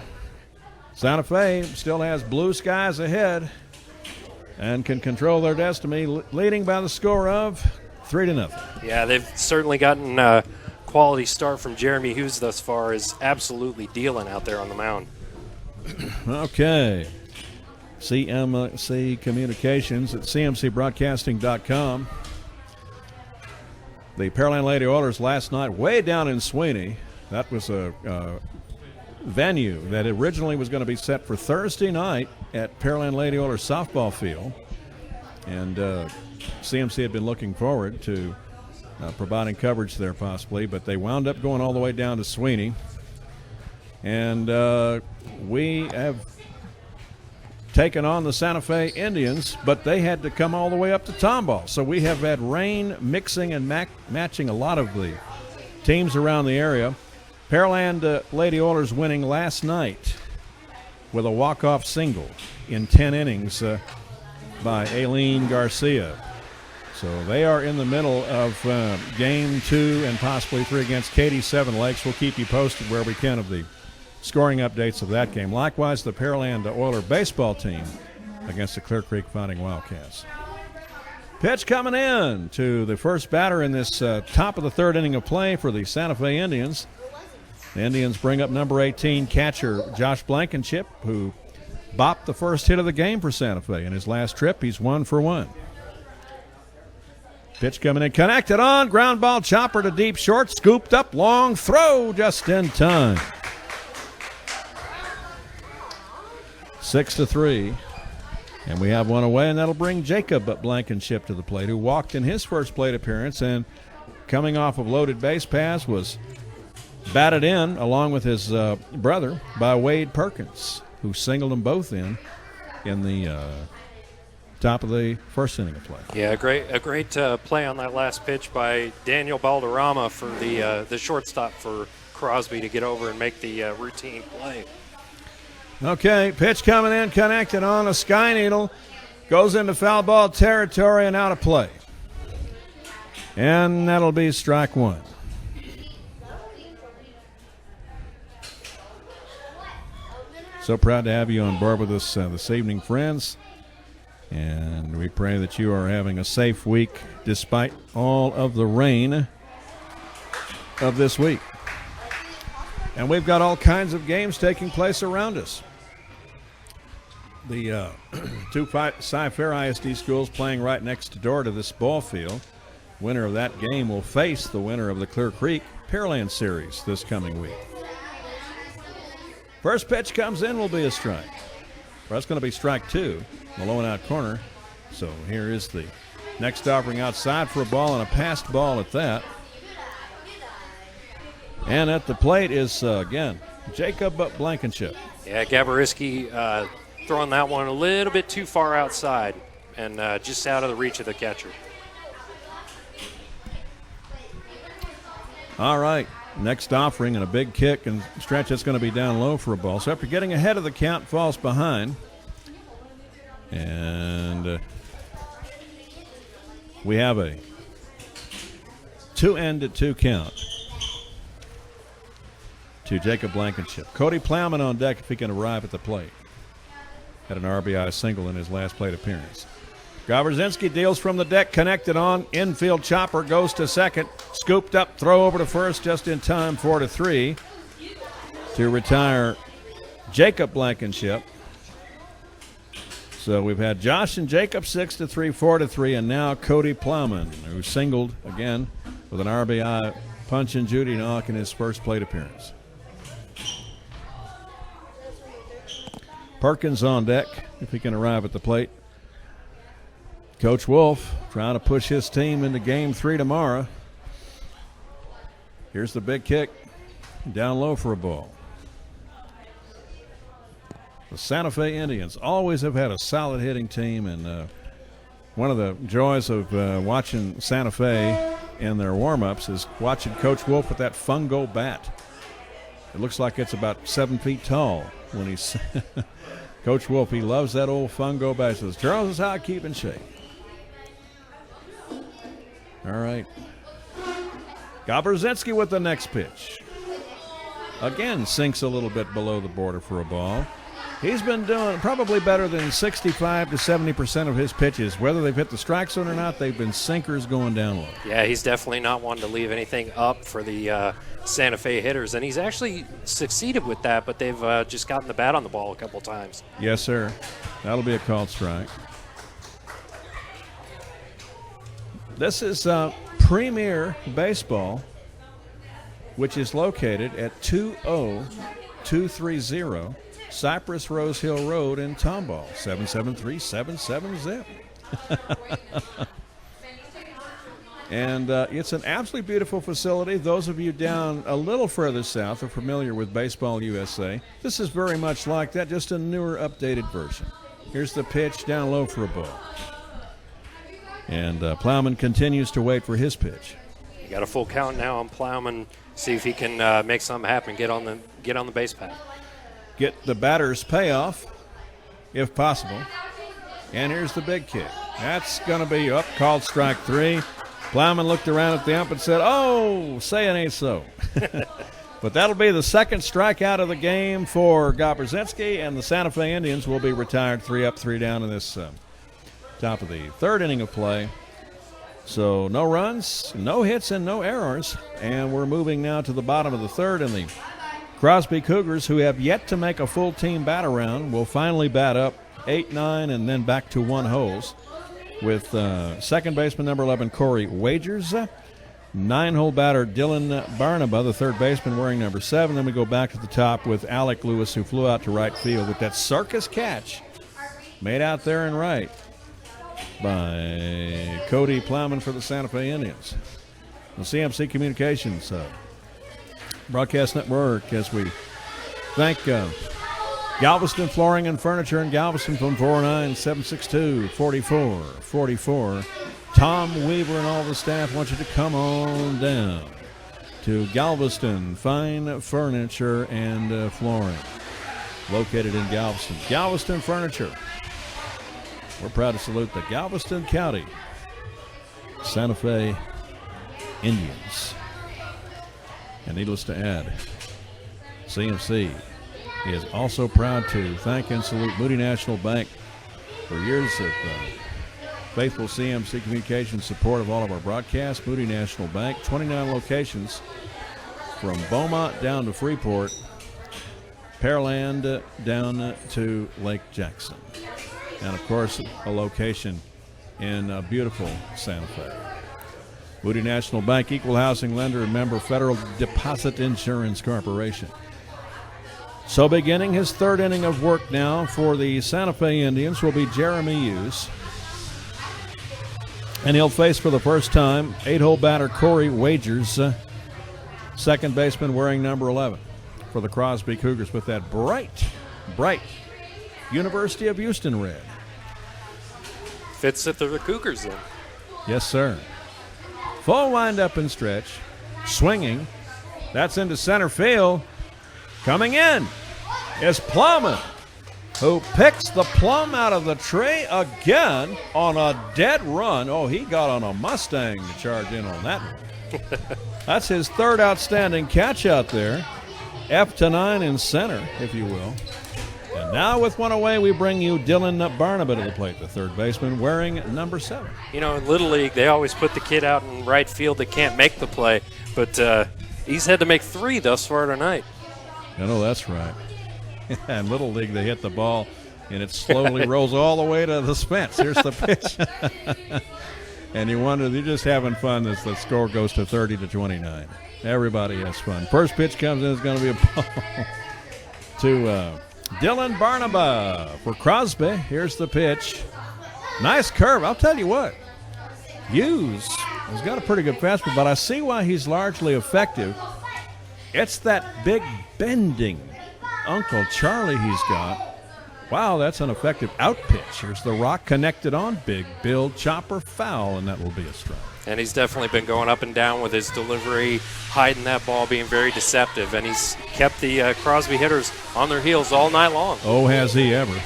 Santa Fe still has blue skies ahead and can control their destiny, leading by the score of 3-0. Yeah, they've certainly gotten a quality start from Jeremy Hughes thus far. Is absolutely dealing out there on the mound. Okay. CMC Communications at cmcbroadcasting.com. The Pearland Lady Oilers last night way down in Sweeney. That was a venue that originally was going to be set for Thursday night at Pearland Lady Oilers softball field, and CMC had been looking forward to providing coverage there possibly, but they wound up going all the way down to Sweeney, and we have taken on the Santa Fe Indians, but they had to come all the way up to Tomball, so we have had rain mixing and matching a lot of the teams around the area. Pearland Lady Oilers winning last night with a walk-off single in 10 innings by Aileen Garcia. So they are in the middle of game 2 and possibly 3 against Katy Seven Lakes. We'll keep you posted where we can of the scoring updates of that game. Likewise, the Pearland Oiler baseball team against the Clear Creek Fighting Wildcats. Pitch coming in to the first batter in this top of the third inning of play for the Santa Fe Indians. The Indians bring up number 18 catcher Josh Blankenship, who bopped the first hit of the game for Santa Fe. In his last trip, he's 1 for 1. Pitch coming in, connected on, ground ball chopper to deep short, scooped up, long throw just in time. 6-3. And we have one away, and that'll bring Jacob Blankenship to the plate, who walked in his first plate appearance, and coming off of loaded base pass was batted in along with his brother by Wade Perkins, who singled them both in the top of the first inning of play. Yeah, a great play on that last pitch by Daniel Balderrama for the shortstop for Crosby to get over and make the routine play. Okay, pitch coming in, connected on a Sky Needle, goes into foul ball territory and out of play. And that'll be strike 1. So proud to have you on board with us this evening, friends. And we pray that you are having a safe week despite all of the rain of this week. And we've got all kinds of games taking place around us. The two Cy-Fair ISD schools playing right next door to this ball field. Winner of that game will face the winner of the Clear Creek Pearland Series this coming week. First pitch comes in, will be a strike. Well, that's going to be strike 2, the low and out corner. So here is the next offering outside for a ball, and a passed ball at that. And at the plate is, again, Jacob Blankenship. Yeah, Gaboriski throwing that one a little bit too far outside and just out of the reach of the catcher. All right, next offering and a big kick and stretch that's going to be down low for a ball. So after getting ahead of the count, falls behind. And we have a 2-2 count to Jacob Blankenship. Cody Plowman on deck if he can arrive at the plate. Had an RBI single in his last plate appearance. Gobrzinski deals from the deck, connected on. Infield chopper goes to second. Scooped up, throw over to first just in time, 4-3 to retire Jacob Blankenship. So we've had Josh and Jacob 6-3, 4-3, and now Cody Plowman, who singled again with an RBI punch in Judy knock in his first plate appearance. Perkins on deck if he can arrive at the plate. Coach Wolf trying to push his team into game 3 tomorrow. Here's the big kick. Down low for a ball. The Santa Fe Indians always have had a solid hitting team, and one of the joys of watching Santa Fe in their warm-ups is watching Coach Wolf with that fungo bat. It looks like it's about 7 feet tall when he's Coach Wolf. He loves that old fungo bat. He says, Charles, is how I keep in shape. All right. Gobrzinski with the next pitch. Again, sinks a little bit below the border for a ball. He's been doing probably better than 65 to 70% of his pitches. Whether they've hit the strike zone or not, they've been sinkers going down low. Yeah, he's definitely not one to leave anything up for the Santa Fe hitters, and he's actually succeeded with that, but they've just gotten the bat on the ball a couple times. Yes, sir. That'll be a called strike. This is Premier Baseball, which is located at 20230 Cypress Rose Hill Road in Tomball, 773-77-ZIP. And it's an absolutely beautiful facility. Those of you down a little further south are familiar with Baseball USA. This is very much like that, just a newer, updated version. Here's the pitch down low for a ball. And Plowman continues to wait for his pitch. You got a full count now on Plowman. See if he can make something happen. Get on the base path. Get the batter's payoff, if possible. And here's the big kick. That's going to be up, called strike 3. Plowman looked around at the ump and said, "Oh, say it ain't so." But that'll be the second strikeout of the game for Gobrzinski, and the Santa Fe Indians will be retired 3 up, 3 down in this top of the third inning of play. So no runs, no hits, and no errors. And we're moving now to the bottom of the third, and the Crosby Cougars, who have yet to make a full team bat around, will finally bat up 8, 9, and then back to 1 holes with second baseman number 11, Corey Wagers. 9-hole batter Dylan Barnaba, the third baseman, wearing number 7. Then we go back to the top with Alec Lewis, who flew out to right field with that circus catch made out there in right by Cody Plowman for the Santa Fe Indians. The CMC Communications broadcast network, as we thank Galveston Flooring and Furniture in Galveston from 49762-4444. Tom Weaver and all the staff want you to come on down to Galveston Fine Furniture and Flooring, located in Galveston. Galveston Furniture. We're proud to salute the Galveston County Santa Fe Indians. And needless to add, CMC is also proud to thank and salute Moody National Bank for years of faithful CMC Communications support of all of our broadcasts. Moody National Bank, 29 locations from Beaumont down to Freeport, Pearland down to Lake Jackson. And, of course, a location in beautiful Santa Fe. Moody National Bank, equal housing lender and member Federal Deposit Insurance Corporation. So beginning his third inning of work now for the Santa Fe Indians will be Jeremy Hughes. And he'll face for the first time 8-hole batter Corey Wagers, second baseman wearing number 11 for the Crosby Cougars with that bright University of Houston red. Fits it to the Cougars then. Yes, sir. Full wind-up and stretch. Swinging. That's into center field. Coming in is Plowman, who picks the plum out of the tree again on a dead run. Oh, he got on a Mustang to charge in on that one. That's his third outstanding catch out there. F to 9 in center, if you will. And now with one away, we bring you Dylan Barnaba to the plate, the third baseman, wearing number 7. You know, in Little League, they always put the kid out in right field that can't make the play, but he's had to make 3 thus far tonight. I know that's right. In Little League, they hit the ball, and it slowly rolls all the way to the fence. Here's the pitch. And you wonder, they're just having fun as the score goes to 30-29. Everybody has fun. First pitch comes in, it's going to be a ball to Dylan Barnaba for Crosby. Here's the pitch. Nice curve. I'll tell you what. Hughes has got a pretty good fastball, but I see why he's largely effective. It's that big bending Uncle Charlie he's got. Wow, that's an effective out pitch. Here's the rock connected on. Big Bill chopper foul, and that will be a strike. And he's definitely been going up and down with his delivery, hiding that ball, being very deceptive. And he's kept the Crosby hitters on their heels all night long. Oh, has he ever.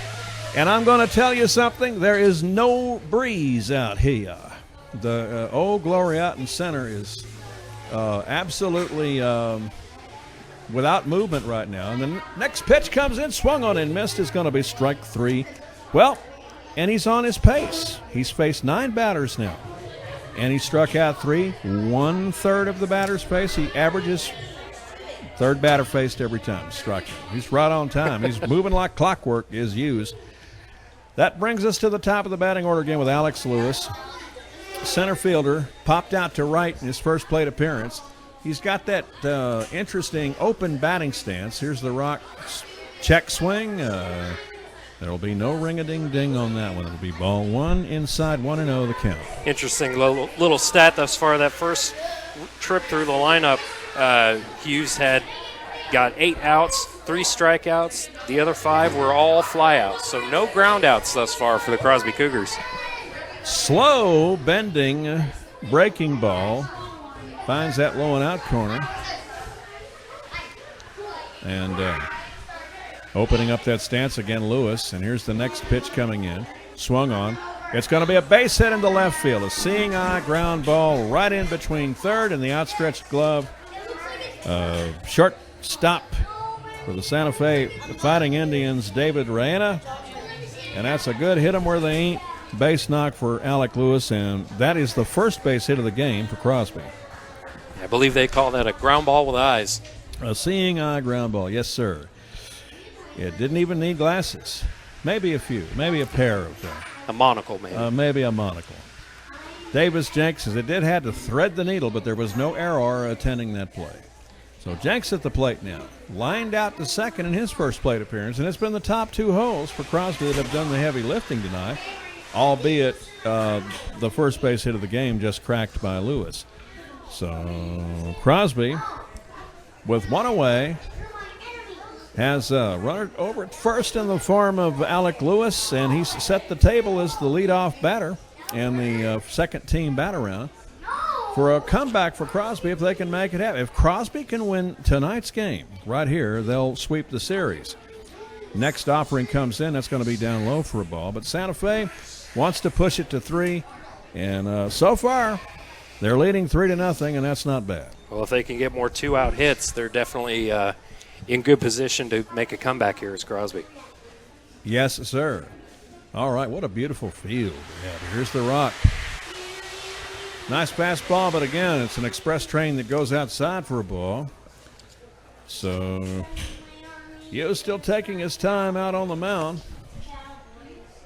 And I'm going to tell you something. There is no breeze out here. The Old Glory out in center is absolutely without movement right now. And the next pitch comes in, swung on and missed. Is going to be strike 3. Well, and he's on his pace. He's faced 9 batters now. And he struck out 3, 1/3 of the batter's pace. He averages third batter faced every time striking. He's right on time. He's moving like clockwork is used. That brings us to the top of the batting order again with Alex Lewis. Center fielder, popped out to right in his first plate appearance. He's got that interesting open batting stance. Here's the rock check swing. There will be no ring-a-ding-ding on that one. It'll be ball 1 inside 1-0 the count. Interesting little stat thus far. That first trip through the lineup, Hughes had got 8 outs, 3 strikeouts. The other 5 were all flyouts. So no ground outs thus far for the Crosby Cougars. Slow bending breaking ball. Finds that low and out corner. And opening up that stance again, Lewis. And here's the next pitch coming in. Swung on. It's going to be a base hit into left field. A seeing eye ground ball right in between third and the outstretched glove. Short stop for the Santa Fe Fighting Indians, David Reina. And that's a good hit 'em where they ain't base knock for Alec Lewis, and that is the first base hit of the game for Crosby. I believe they call that a ground ball with eyes. A seeing eye ground ball, yes, sir. It didn't even need glasses. Maybe a few, maybe a pair of them. A monocle, maybe. Maybe a monocle. Davis Jenks says it did have to thread the needle, but there was no error attending that play. So Jenks at the plate now. Lined out to second in his first plate appearance, and it's been the top two holes for Crosby that have done the heavy lifting tonight, albeit the first base hit of the game just cracked by Lewis. So Crosby, with one away, has a runner over at first in the form of Alec Lewis, and he's set the table as the leadoff batter and the second team bat around for a comeback for Crosby if they can make it happen. If Crosby can win tonight's game right here, they'll sweep the series. Next offering comes in, that's going to be down low for a ball, but Santa Fe wants to push it to 3, and so far they're leading 3-0, and that's not bad. Well, if they can get more 2-out hits, they're definitely in good position to make a comeback here as Crosby. Yes, sir. All right, what a beautiful field. Yeah, here's the rock. Nice fastball, but again, it's an express train that goes outside for a ball. So, Yo's still taking his time out on the mound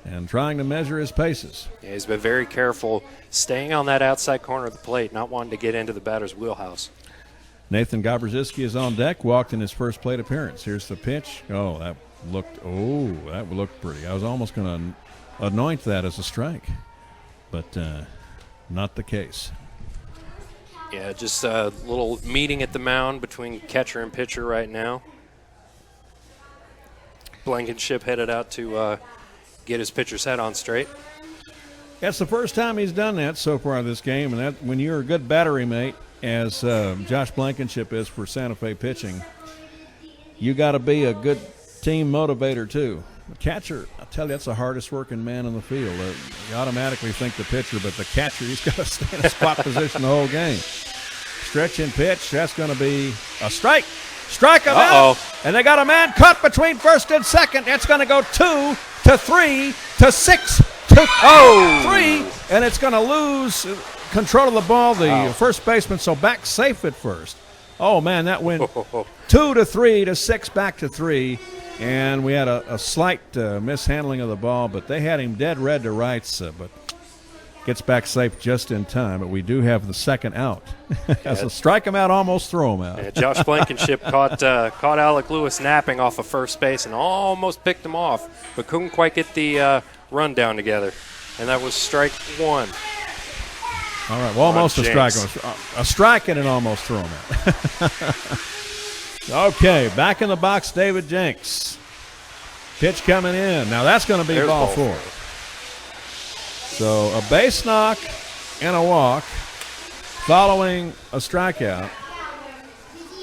and trying to measure his paces. Yeah, he's been very careful staying on that outside corner of the plate, not wanting to get into the batter's wheelhouse. Nathan Gabrzyski is on deck, walked in his first plate appearance. Here's the pitch. That looked pretty. I was almost going to anoint that as a strike, but not the case. Yeah, just a little meeting at the mound between catcher and pitcher right now. Blankenship headed out to get his pitcher's head on straight. That's the first time he's done that so far this game, and that when you're a good battery mate, as Josh Blankenship is for Santa Fe pitching, you got to be a good team motivator too. The catcher, I tell you, that's the hardest working man in the field. You automatically think the pitcher, but the catcher, he's got to stay in a spot position the whole game. Stretch and pitch, that's going to be a strike. Strike him out, and they got a man cut between first and second. It's going to go 2 to 3 to 6 to 3, and it's going to lose control of the ball. The first baseman, so back safe at first. Oh, man, that went 2 to 3 to 6 back to 3. And we had a slight mishandling of the ball, but they had him dead red to rights, but gets back safe just in time. But we do have the second out. So strike him out, almost throw him out. Yeah, Josh Blankenship caught Alec Lewis napping off of first base and almost picked him off, but couldn't quite get the run down together. And that was strike 1. All right, well, almost a strike. A strike and an almost throw him out. Okay, back in the box, David Jenks. Pitch coming in. Now that's going to be ball 4. So a base knock and a walk following a strikeout.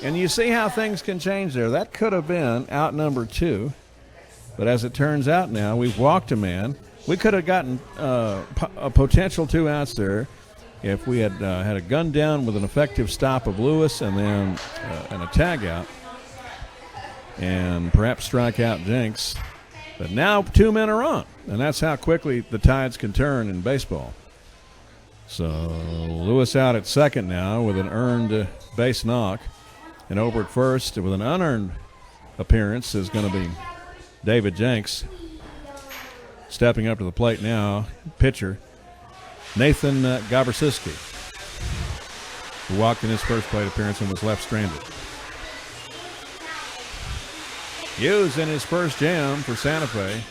And you see how things can change there. That could have been out number 2. But as it turns out now, we've walked a man. We could have gotten a potential 2 outs there if we had had a gun down with an effective stop of Lewis and then a tag out and perhaps strike out Jenks. But now 2 men are on, and that's how quickly the tides can turn in baseball. So Lewis out at second now with an earned base knock, and over at first with an unearned appearance is going to be David Jenks. Stepping up to the plate now, pitcher Nathan Gabrzyski, who walked in his first plate appearance and was left stranded. Hughes in his first jam for Santa Fe.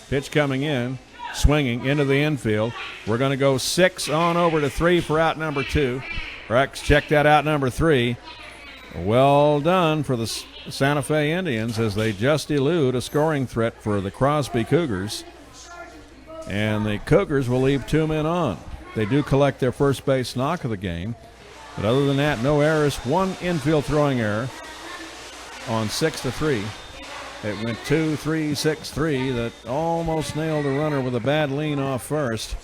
Pitch coming in, swinging into the infield. We're going to go 6 on over to 3 for out number 2. Rex checked that out number 3. Well done for the Santa Fe Indians as they just elude a scoring threat for the Crosby Cougars. And the Cougars will leave 2 men on. They do collect their first base knock of the game. But other than that, no errors. 1 infield throwing error on 6 to 3. It went 2-3, 6-3. That almost nailed the runner with a bad lean off first.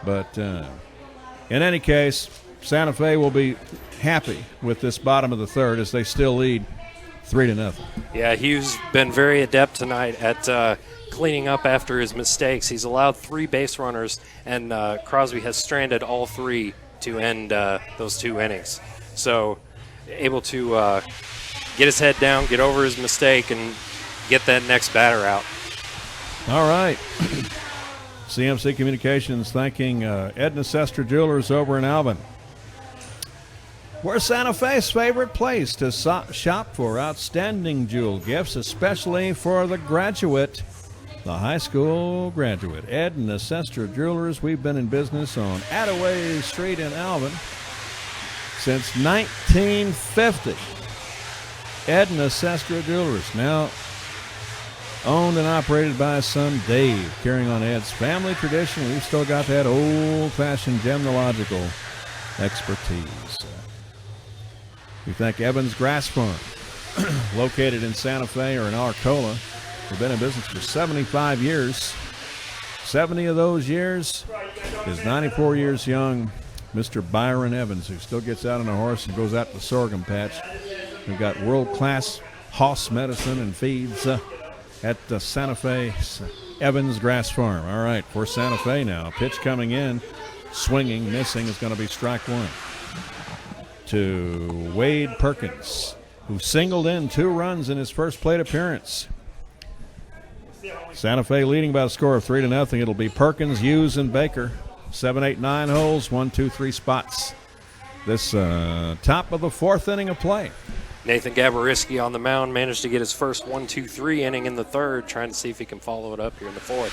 But in any case, Santa Fe will be happy with this bottom of the third as they still lead 3-0. Yeah, Hughes been very adept tonight at cleaning up after his mistakes. He's allowed 3 base runners, and Crosby has stranded all 3 to end those 2 innings. So able to get his head down, get over his mistake, and get that next batter out. All right. CMC Communications thanking Edna Sester Jewelers over in Alvin. We're Santa Fe's favorite place to shop for outstanding jewel gifts, especially for the graduate, the high school graduate. Edna Sester Jewelers, we've been in business on Attaway Street in Alvin since 1950. Edna Sester Jewelers, now owned and operated by his son Dave, carrying on Ed's family tradition. We've still got that old-fashioned gemological expertise. We thank Evans Grass Farm, located in Santa Fe or in Arcola. We've been in business for 75 years. 70 of those years is 94 years young Mr. Byron Evans, who still gets out on a horse and goes out to the sorghum patch. We've got world-class horse medicine and feeds at the Santa Fe Evans Grass Farm. All right, for Santa Fe now. Pitch coming in, swinging, missing is going to be strike 1 to Wade Perkins, who singled in 2 runs in his first plate appearance. Santa Fe leading by a score of 3-0. It'll be Perkins, Hughes, and Baker. 7, 8, 9 holes, 1, 2, 3 spots. This top of the 4th inning of play. Nathan Gaboriski on the mound managed to get his first 1-2-3 inning in the 3rd, trying to see if he can follow it up here in the 4th.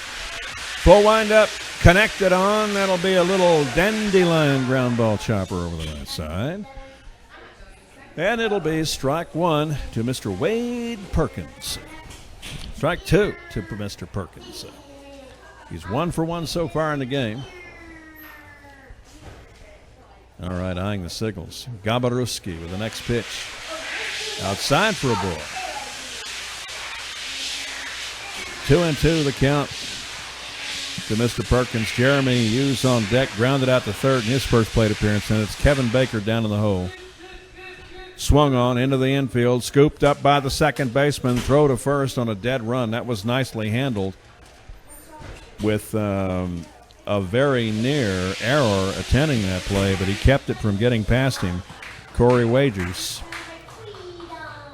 Full windup, connected on. That'll be a little dandelion ground ball chopper over the right side. And it'll be strike 1 to Mr. Wade Perkins. Strike 2 to Mr. Perkins. He's 1 for 1 so far in the game. All right, eyeing the signals. Gabaruski with the next pitch. Outside for a ball. 2-2 the count to Mr. Perkins. Jeremy Hughes on deck, grounded out to 3rd in his first plate appearance, and it's Kevin Baker down in the hole. Swung on into the infield, scooped up by the second baseman, throw to first on a dead run. That was nicely handled with a very near error attending that play, but he kept it from getting past him. Corey Wagers.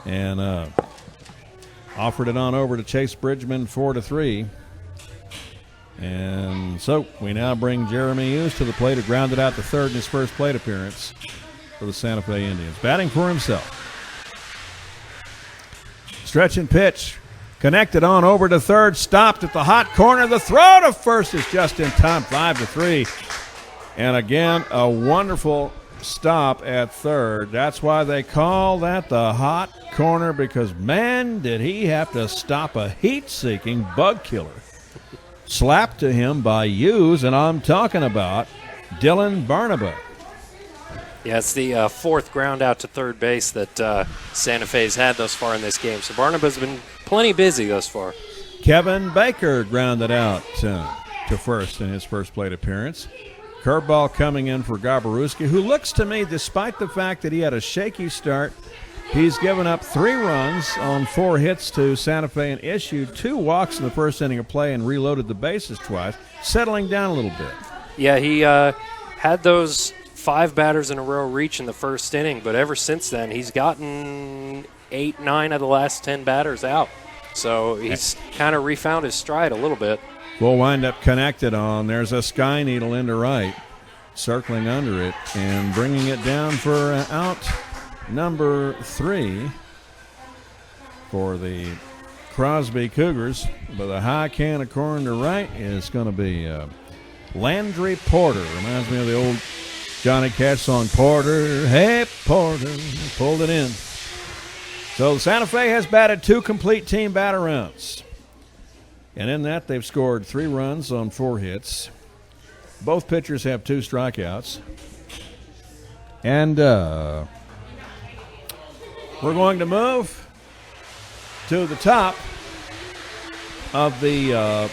And offered it on over to Chase Bridgman, 4-3. And so we now bring Jeremy Hughes to the plate, who grounded out to 3rd in his first plate appearance for the Santa Fe Indians. Batting for himself. Stretch and pitch. Connected on over to 3rd. Stopped at the hot corner. The throw to first is just in time. 5-3. And again, a wonderful stop at 3rd. That's why they call that the hot corner, because, man, did he have to stop a heat-seeking bug killer. Slapped to him by Hughes, and I'm talking about Dylan Barnaba. Yeah, it's the 4th ground out to 3rd base that Santa Fe's had thus far in this game. So Barnaba's been plenty busy thus far. Kevin Baker grounded out to 1st in his first plate appearance. Curveball coming in for Gabaruski, who looks to me, despite the fact that he had a shaky start, he's given up 3 runs on 4 hits to Santa Fe and issued 2 walks in the first inning of play and reloaded the bases twice, settling down a little bit. Yeah, he had those 5 batters in a row reach in the first inning, but ever since then he's gotten 8, 9 of the last 10 batters out. So he's kind of refound his stride a little bit. Full windup connected on. There's a sky needle into right, circling under it and bringing it down for out number 3 for the Crosby Cougars. But a high can of corn to right is going to be Landry Porter. Reminds me of the old Johnny Cash song, Porter, hey Porter, pulled it in. So Santa Fe has batted 2 complete team bat-arounds. And in that, they've scored 3 runs on 4 hits. Both pitchers have 2 strikeouts. And we're going to move to the top of the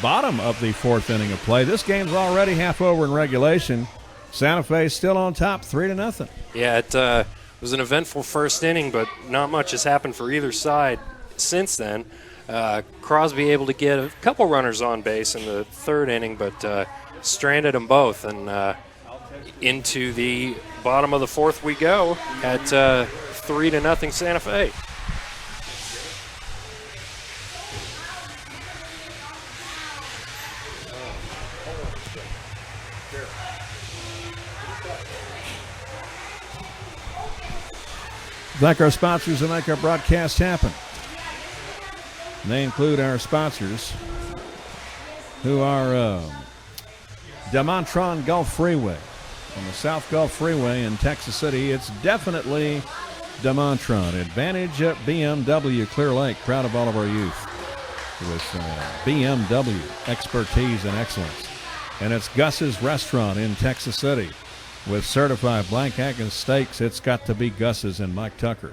bottom of the fourth inning of play. This game's already half over in regulation. Santa Fe still on top, 3-0. Yeah, it was an eventful first inning, but not much has happened for either side since then. Crosby able to get a couple runners on base in the third inning, but stranded them both. And into the bottom of the fourth we go at 3-0 Santa Fe. Thank our sponsors that make our broadcast happen. And they include our sponsors, who are DeMontron Gulf Freeway. On the South Gulf Freeway in Texas City, it's definitely DeMontron. Advantage at BMW Clear Lake, proud of all of our youth with BMW expertise and excellence. And it's Gus's Restaurant in Texas City. With certified blank Haggis steaks, it's got to be Gus's and Mike Tucker.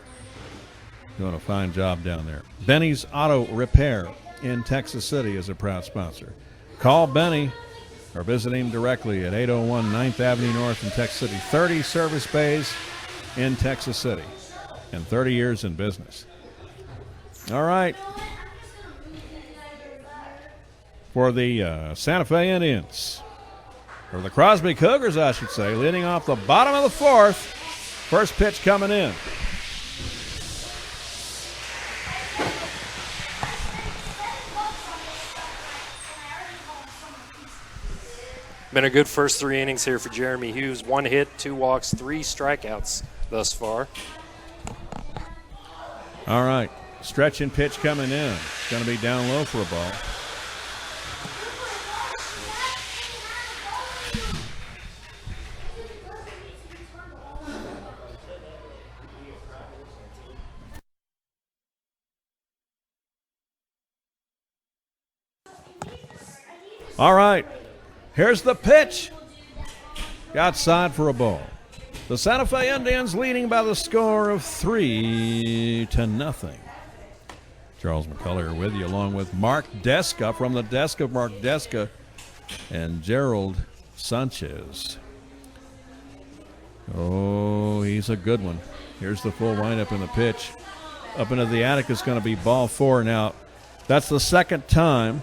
Doing a fine job down there. Benny's Auto Repair in Texas City is a proud sponsor. Call Benny or visit him directly at 801 9th Avenue North in Texas City. 30 service bays in Texas City and 30 years in business. All right. For the Santa Fe Indians, or the Crosby Cougars, I should say, leading off the bottom of the fourth. First pitch coming in. Been a good first 3 innings here for Jeremy Hughes. 1 hit, 2 walks, 3 strikeouts thus far. All right. Stretching pitch coming in. It's going to be down low for a ball. All right, here's the pitch. Outside for a ball. The Santa Fe Indians leading by the score of 3-0. Charles McCullers with you, along with Mark Deska from the desk of Mark Deska and Gerald Sanchez. Oh, he's a good one. Here's the full windup in the pitch. Up into the attic is going to be ball 4 now. That's the second time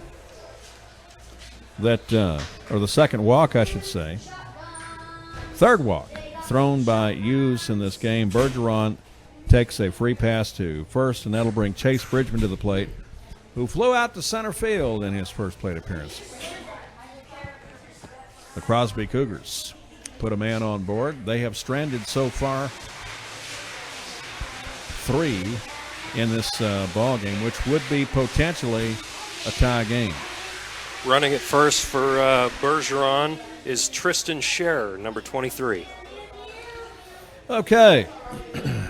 that, or the second walk, I should say. Third walk thrown by Hughes in this game. Bergeron takes a free pass to first, and that'll bring Chase Bridgman to the plate, who flew out to center field in his first plate appearance. The Crosby Cougars put a man on board. They have stranded so far 3 in this ball game, which would be potentially a tie game. Running at first for Bergeron is Tristan Scherer, number 23. Okay.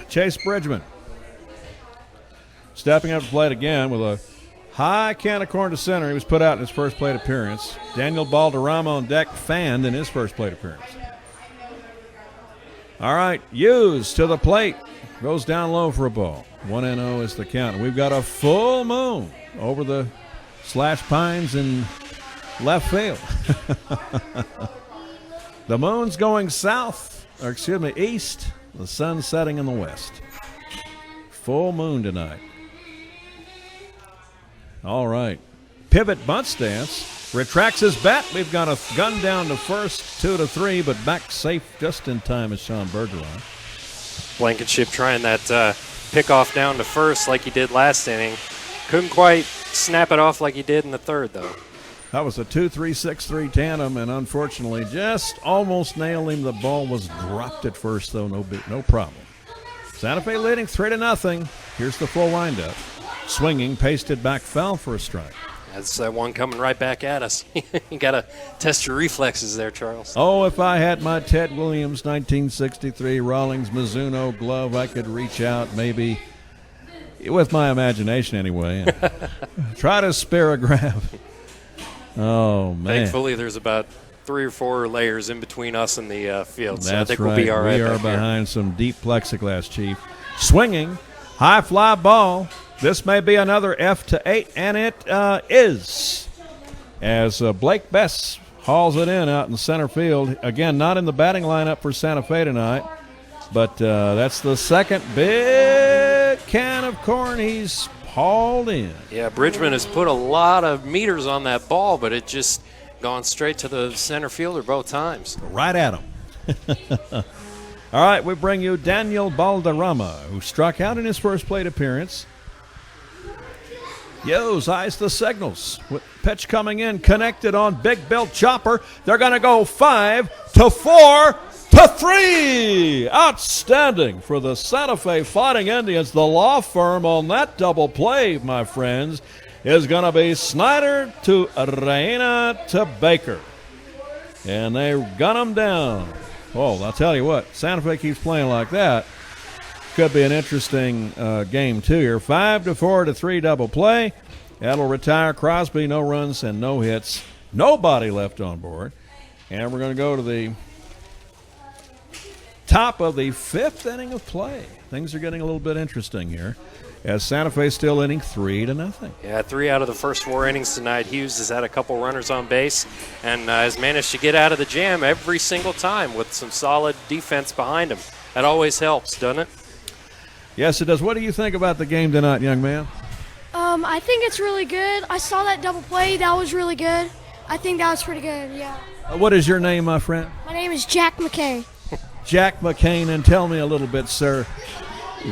Chase Bridgman stepping up to plate again with a high can of corn to center. He was put out in his first plate appearance. Daniel Balderrama on deck, fanned in his first plate appearance. All right, Hughes to the plate. Goes down low for a ball. 1-0 is the count. We've got a full moon over the Slash Pines in left field. The moon's going east. The sun's setting in the west. Full moon tonight. All right. Pivot bunt stance. Retracts his bat. We've got a gun down to first, 2-3, but back safe just in time is Sean Bergeron. Blankenship trying that pickoff down to first like he did last inning. Couldn't quite snap it off like he did in the third, though. That was a 2-3-6-3 tandem, and unfortunately just almost nailed him. The ball was dropped at first, though. No problem. Santa Fe leading 3-0. Here's the full windup. Swinging, pasted back, foul for a strike. That's that one coming right back at us. You got to test your reflexes there, Charles. Oh, if I had my Ted Williams 1963 Rawlings Mizuno glove, I could reach out maybe, with my imagination anyway, and try to spare a grab. Oh, man. Thankfully, there's about 3 or 4 layers in between us and the field, so That's I think right. we'll be all right. We are behind some deep plexiglass, Chief. Swinging, high fly ball, This may be another F to 8, and it is. As Blake Bess hauls it in out in center field. Again, not in the batting lineup for Santa Fe tonight, but that's the second big can of corn he's hauled in. Yeah, Bridgman has put a lot of meters on that ball, but it just gone straight to the center fielder both times. Right at him. All right, we bring you Daniel Balderrama, who struck out in his first plate appearance. Yo's eyes the signals. With pitch coming in, connected on Big Bill Chopper. They're going to go 5 to 4 to 3. Outstanding for the Santa Fe Fighting Indians. The law firm on that double play, my friends, is going to be Snyder to Reina to Baker. And they gun them down. Oh, I'll tell you what, Santa Fe keeps playing like that. Could be an interesting game, too, here. 5 to 4 to 3 double play. That'll retire Crosby. No runs and no hits. Nobody left on board. And we're going to go to the top of the 5th inning of play. Things are getting a little bit interesting here, as Santa Fe still inning 3-0. Yeah, 3 out of the first 4 innings tonight. Hughes has had a couple runners on base and has managed to get out of the jam every single time with some solid defense behind him. That always helps, doesn't it? Yes, it does. What do you think about the game tonight, young man? I think it's really good. I saw that double play. That was really good. I think that was pretty good, yeah. What is your name, my friend? My name is Jack McKay. Jack McCain, and tell me a little bit, sir.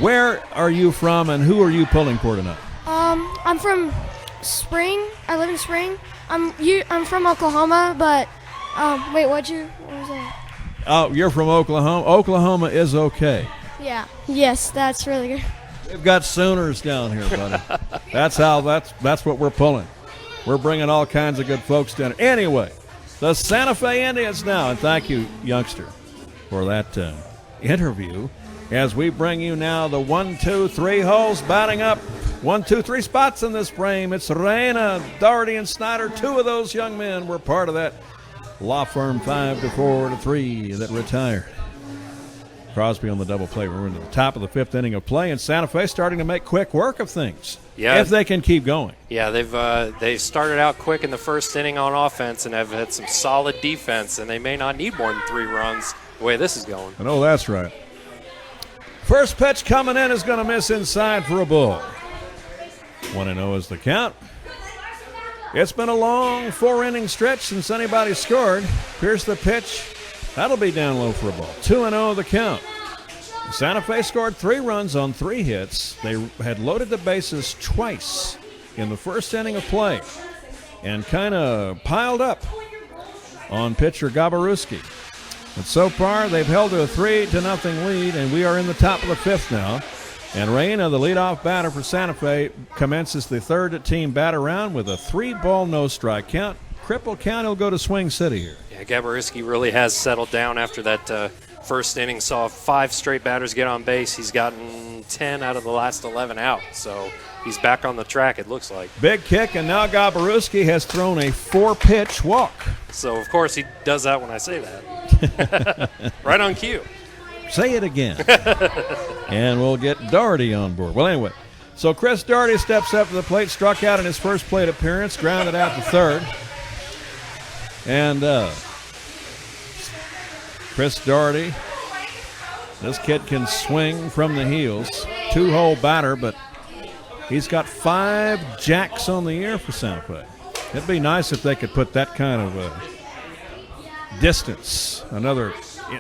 Where are you from, and who are you pulling for tonight? I'm from Spring. I live in Spring. I'm from Oklahoma, but wait, what was that? Oh, you're from Oklahoma. Oklahoma is okay. Yeah. Yes, that's really good. We've got Sooners down here, buddy. That's what we're pulling. We're bringing all kinds of good folks down. Anyway, the Santa Fe Indians now, and thank you, youngster, for that interview. As we bring you now the 1, 2, 3 holes batting up. 1, 2, 3 spots in this frame. It's Reina, Doherty, and Snyder. 2 of those young men were part of that law firm 5 to 4 to 3 that retired. Crosby on the double play. We're in the top of the 5th inning of play, and Santa Fe starting to make quick work of things. Yeah, if they can keep going. Yeah, they've started out quick in the first inning on offense and have had some solid defense, and they may not need more than 3 runs the way this is going. I know that's right. First pitch coming in is going to miss inside for a ball. 1-0 is the count. It's been a long 4-inning stretch since anybody scored. Here's the pitch. That'll be down low for a ball. 2-0 the count. Santa Fe scored 3 runs on 3 hits. They had loaded the bases twice in the first inning of play and kind of piled up on pitcher Gabaruski. But so far, they've held to a 3-0 lead, and we are in the top of the 5th now. And Reina, the leadoff batter for Santa Fe, commences the 3rd team bat around with a 3-ball no-strike count. Cripple count, he'll go to Swing City here. Yeah, Gabaruski really has settled down after that first inning. Saw 5 straight batters get on base. He's gotten 10 out of the last 11 out, so he's back on the track, it looks like. Big kick, and now Gabaruski has thrown a 4-pitch walk. So, of course, he does that when I say that. Right on cue. Say it again. And we'll get Doherty on board. Well, anyway, so Chris Doherty steps up to the plate, struck out in his first plate appearance, grounded out to 3rd. And Chris Doherty, this kid can swing from the heels. 2-hole batter, but he's got 5 jacks on the year for Santa Fe. It'd be nice if they could put that kind of distance,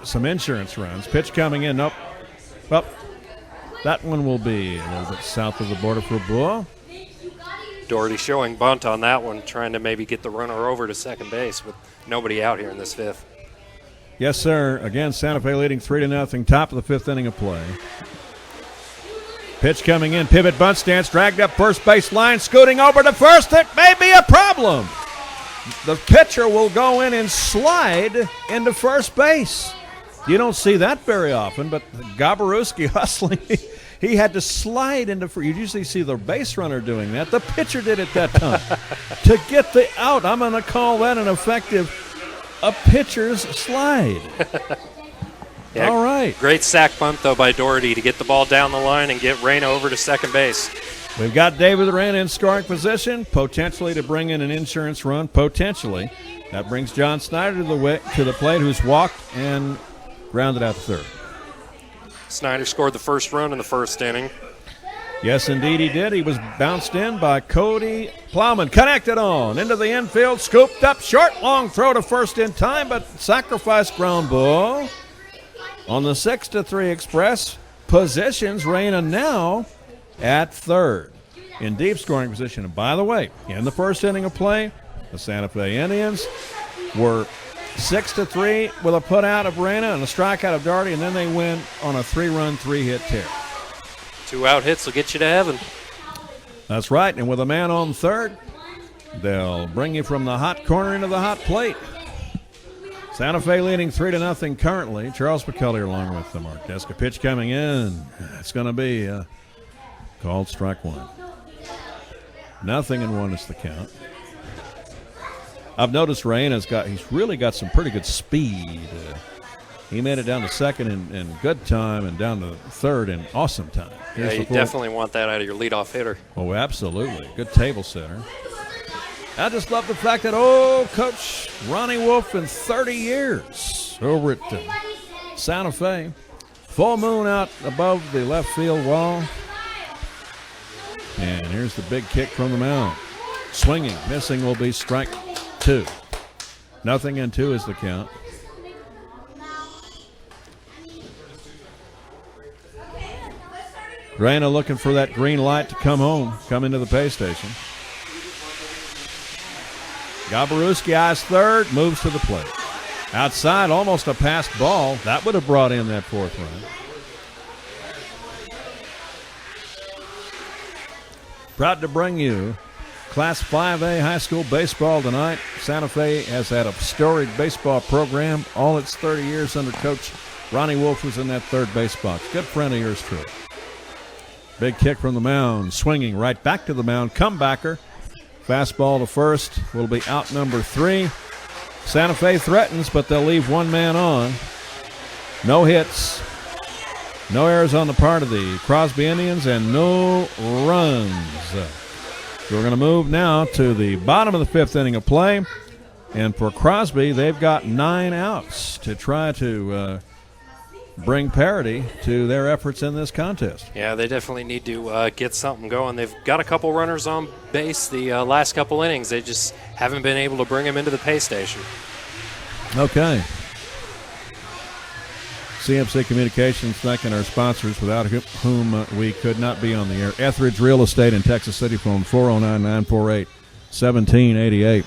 some insurance runs. Pitch coming in, nope. Well, that one will be a little bit south of the border for a ball. Doherty showing bunt on that one, trying to maybe get the runner over to second base with nobody out here in this 5th. Yes, sir. Again, Santa Fe leading 3-0, top of the 5th inning of play. Pitch coming in, pivot bunt stance, dragged up first base line, scooting over to first. It may be a problem. The pitcher will go in and slide into first base. You don't see that very often, but Gabaruski hustling, he had to slide into first. You usually see the base runner doing that. The pitcher did it that time. To get the out, I'm going to call that an effective pitcher's slide. Yeah, all right. Great sack bunt, though, by Doherty to get the ball down the line and get Reina over to second base. We've got David Wren in scoring position, potentially to bring in an insurance run, potentially. That brings John Snyder to the plate, who's walked and grounded out to third. Snyder scored the first run in the first inning. Yes, indeed he did. He was bounced in by Cody Plowman. Connected on into the infield, scooped up short, long throw to first in time, but sacrifice ground ball. On the 6-3 Express, positions Reyna now at third in deep scoring position. And by the way, in the first inning of play, the Santa Fe Indians were 6-3 with a putout of Reyna and a strikeout of Doherty, and then they win on a 3-run, 3-hit tear. 2 out hits will get you to heaven. That's right, and with a man on third, they'll bring you from the hot corner into the hot plate. Santa Fe leading 3-0 currently. Charles McCulley along with the Mark Deska. Pitch coming in. It's going to be called strike one. 0-1 is the count. I've noticed he's really got some pretty good speed. He made it down to second in good time and down to third in awesome time. Yeah, you definitely want that out of your leadoff hitter. Oh, absolutely. Good table setter. I just love the fact that, Coach Ronnie Wolf in 30 years over at Santa Fe. Full moon out above the left field wall. And here's the big kick from the mound. Swinging, missing will be strike two. 0-2 is the count. Reyna looking for that green light to come home, come into the pay station. Gaborowski eyes third, moves to the plate. Outside, almost a passed ball. That would have brought in that fourth run. Proud to bring you Class 5A high school baseball tonight. Santa Fe has had a storied baseball program all its 30 years under Coach Ronnie Wolf, was in that third base box. Good friend of yours, truly. Big kick from the mound, swinging right back to the mound. Comebacker. Fastball to first will be out number 3. Santa Fe threatens, but they'll leave one man on. No hits, no errors on the part of the Crosby Indians, and no runs. So we're going to move now to the bottom of the 5th inning of play. And for Crosby, they've got 9 outs to try to bring parity to their efforts in this contest. Yeah, they definitely need to get something going. They've got a couple runners on base the last couple innings. They just haven't been able to bring them into the pay station. Okay. CMC Communications thanking our sponsors, without whom we could not be on the air. Etheridge Real Estate in Texas City, phone 409-948-1788.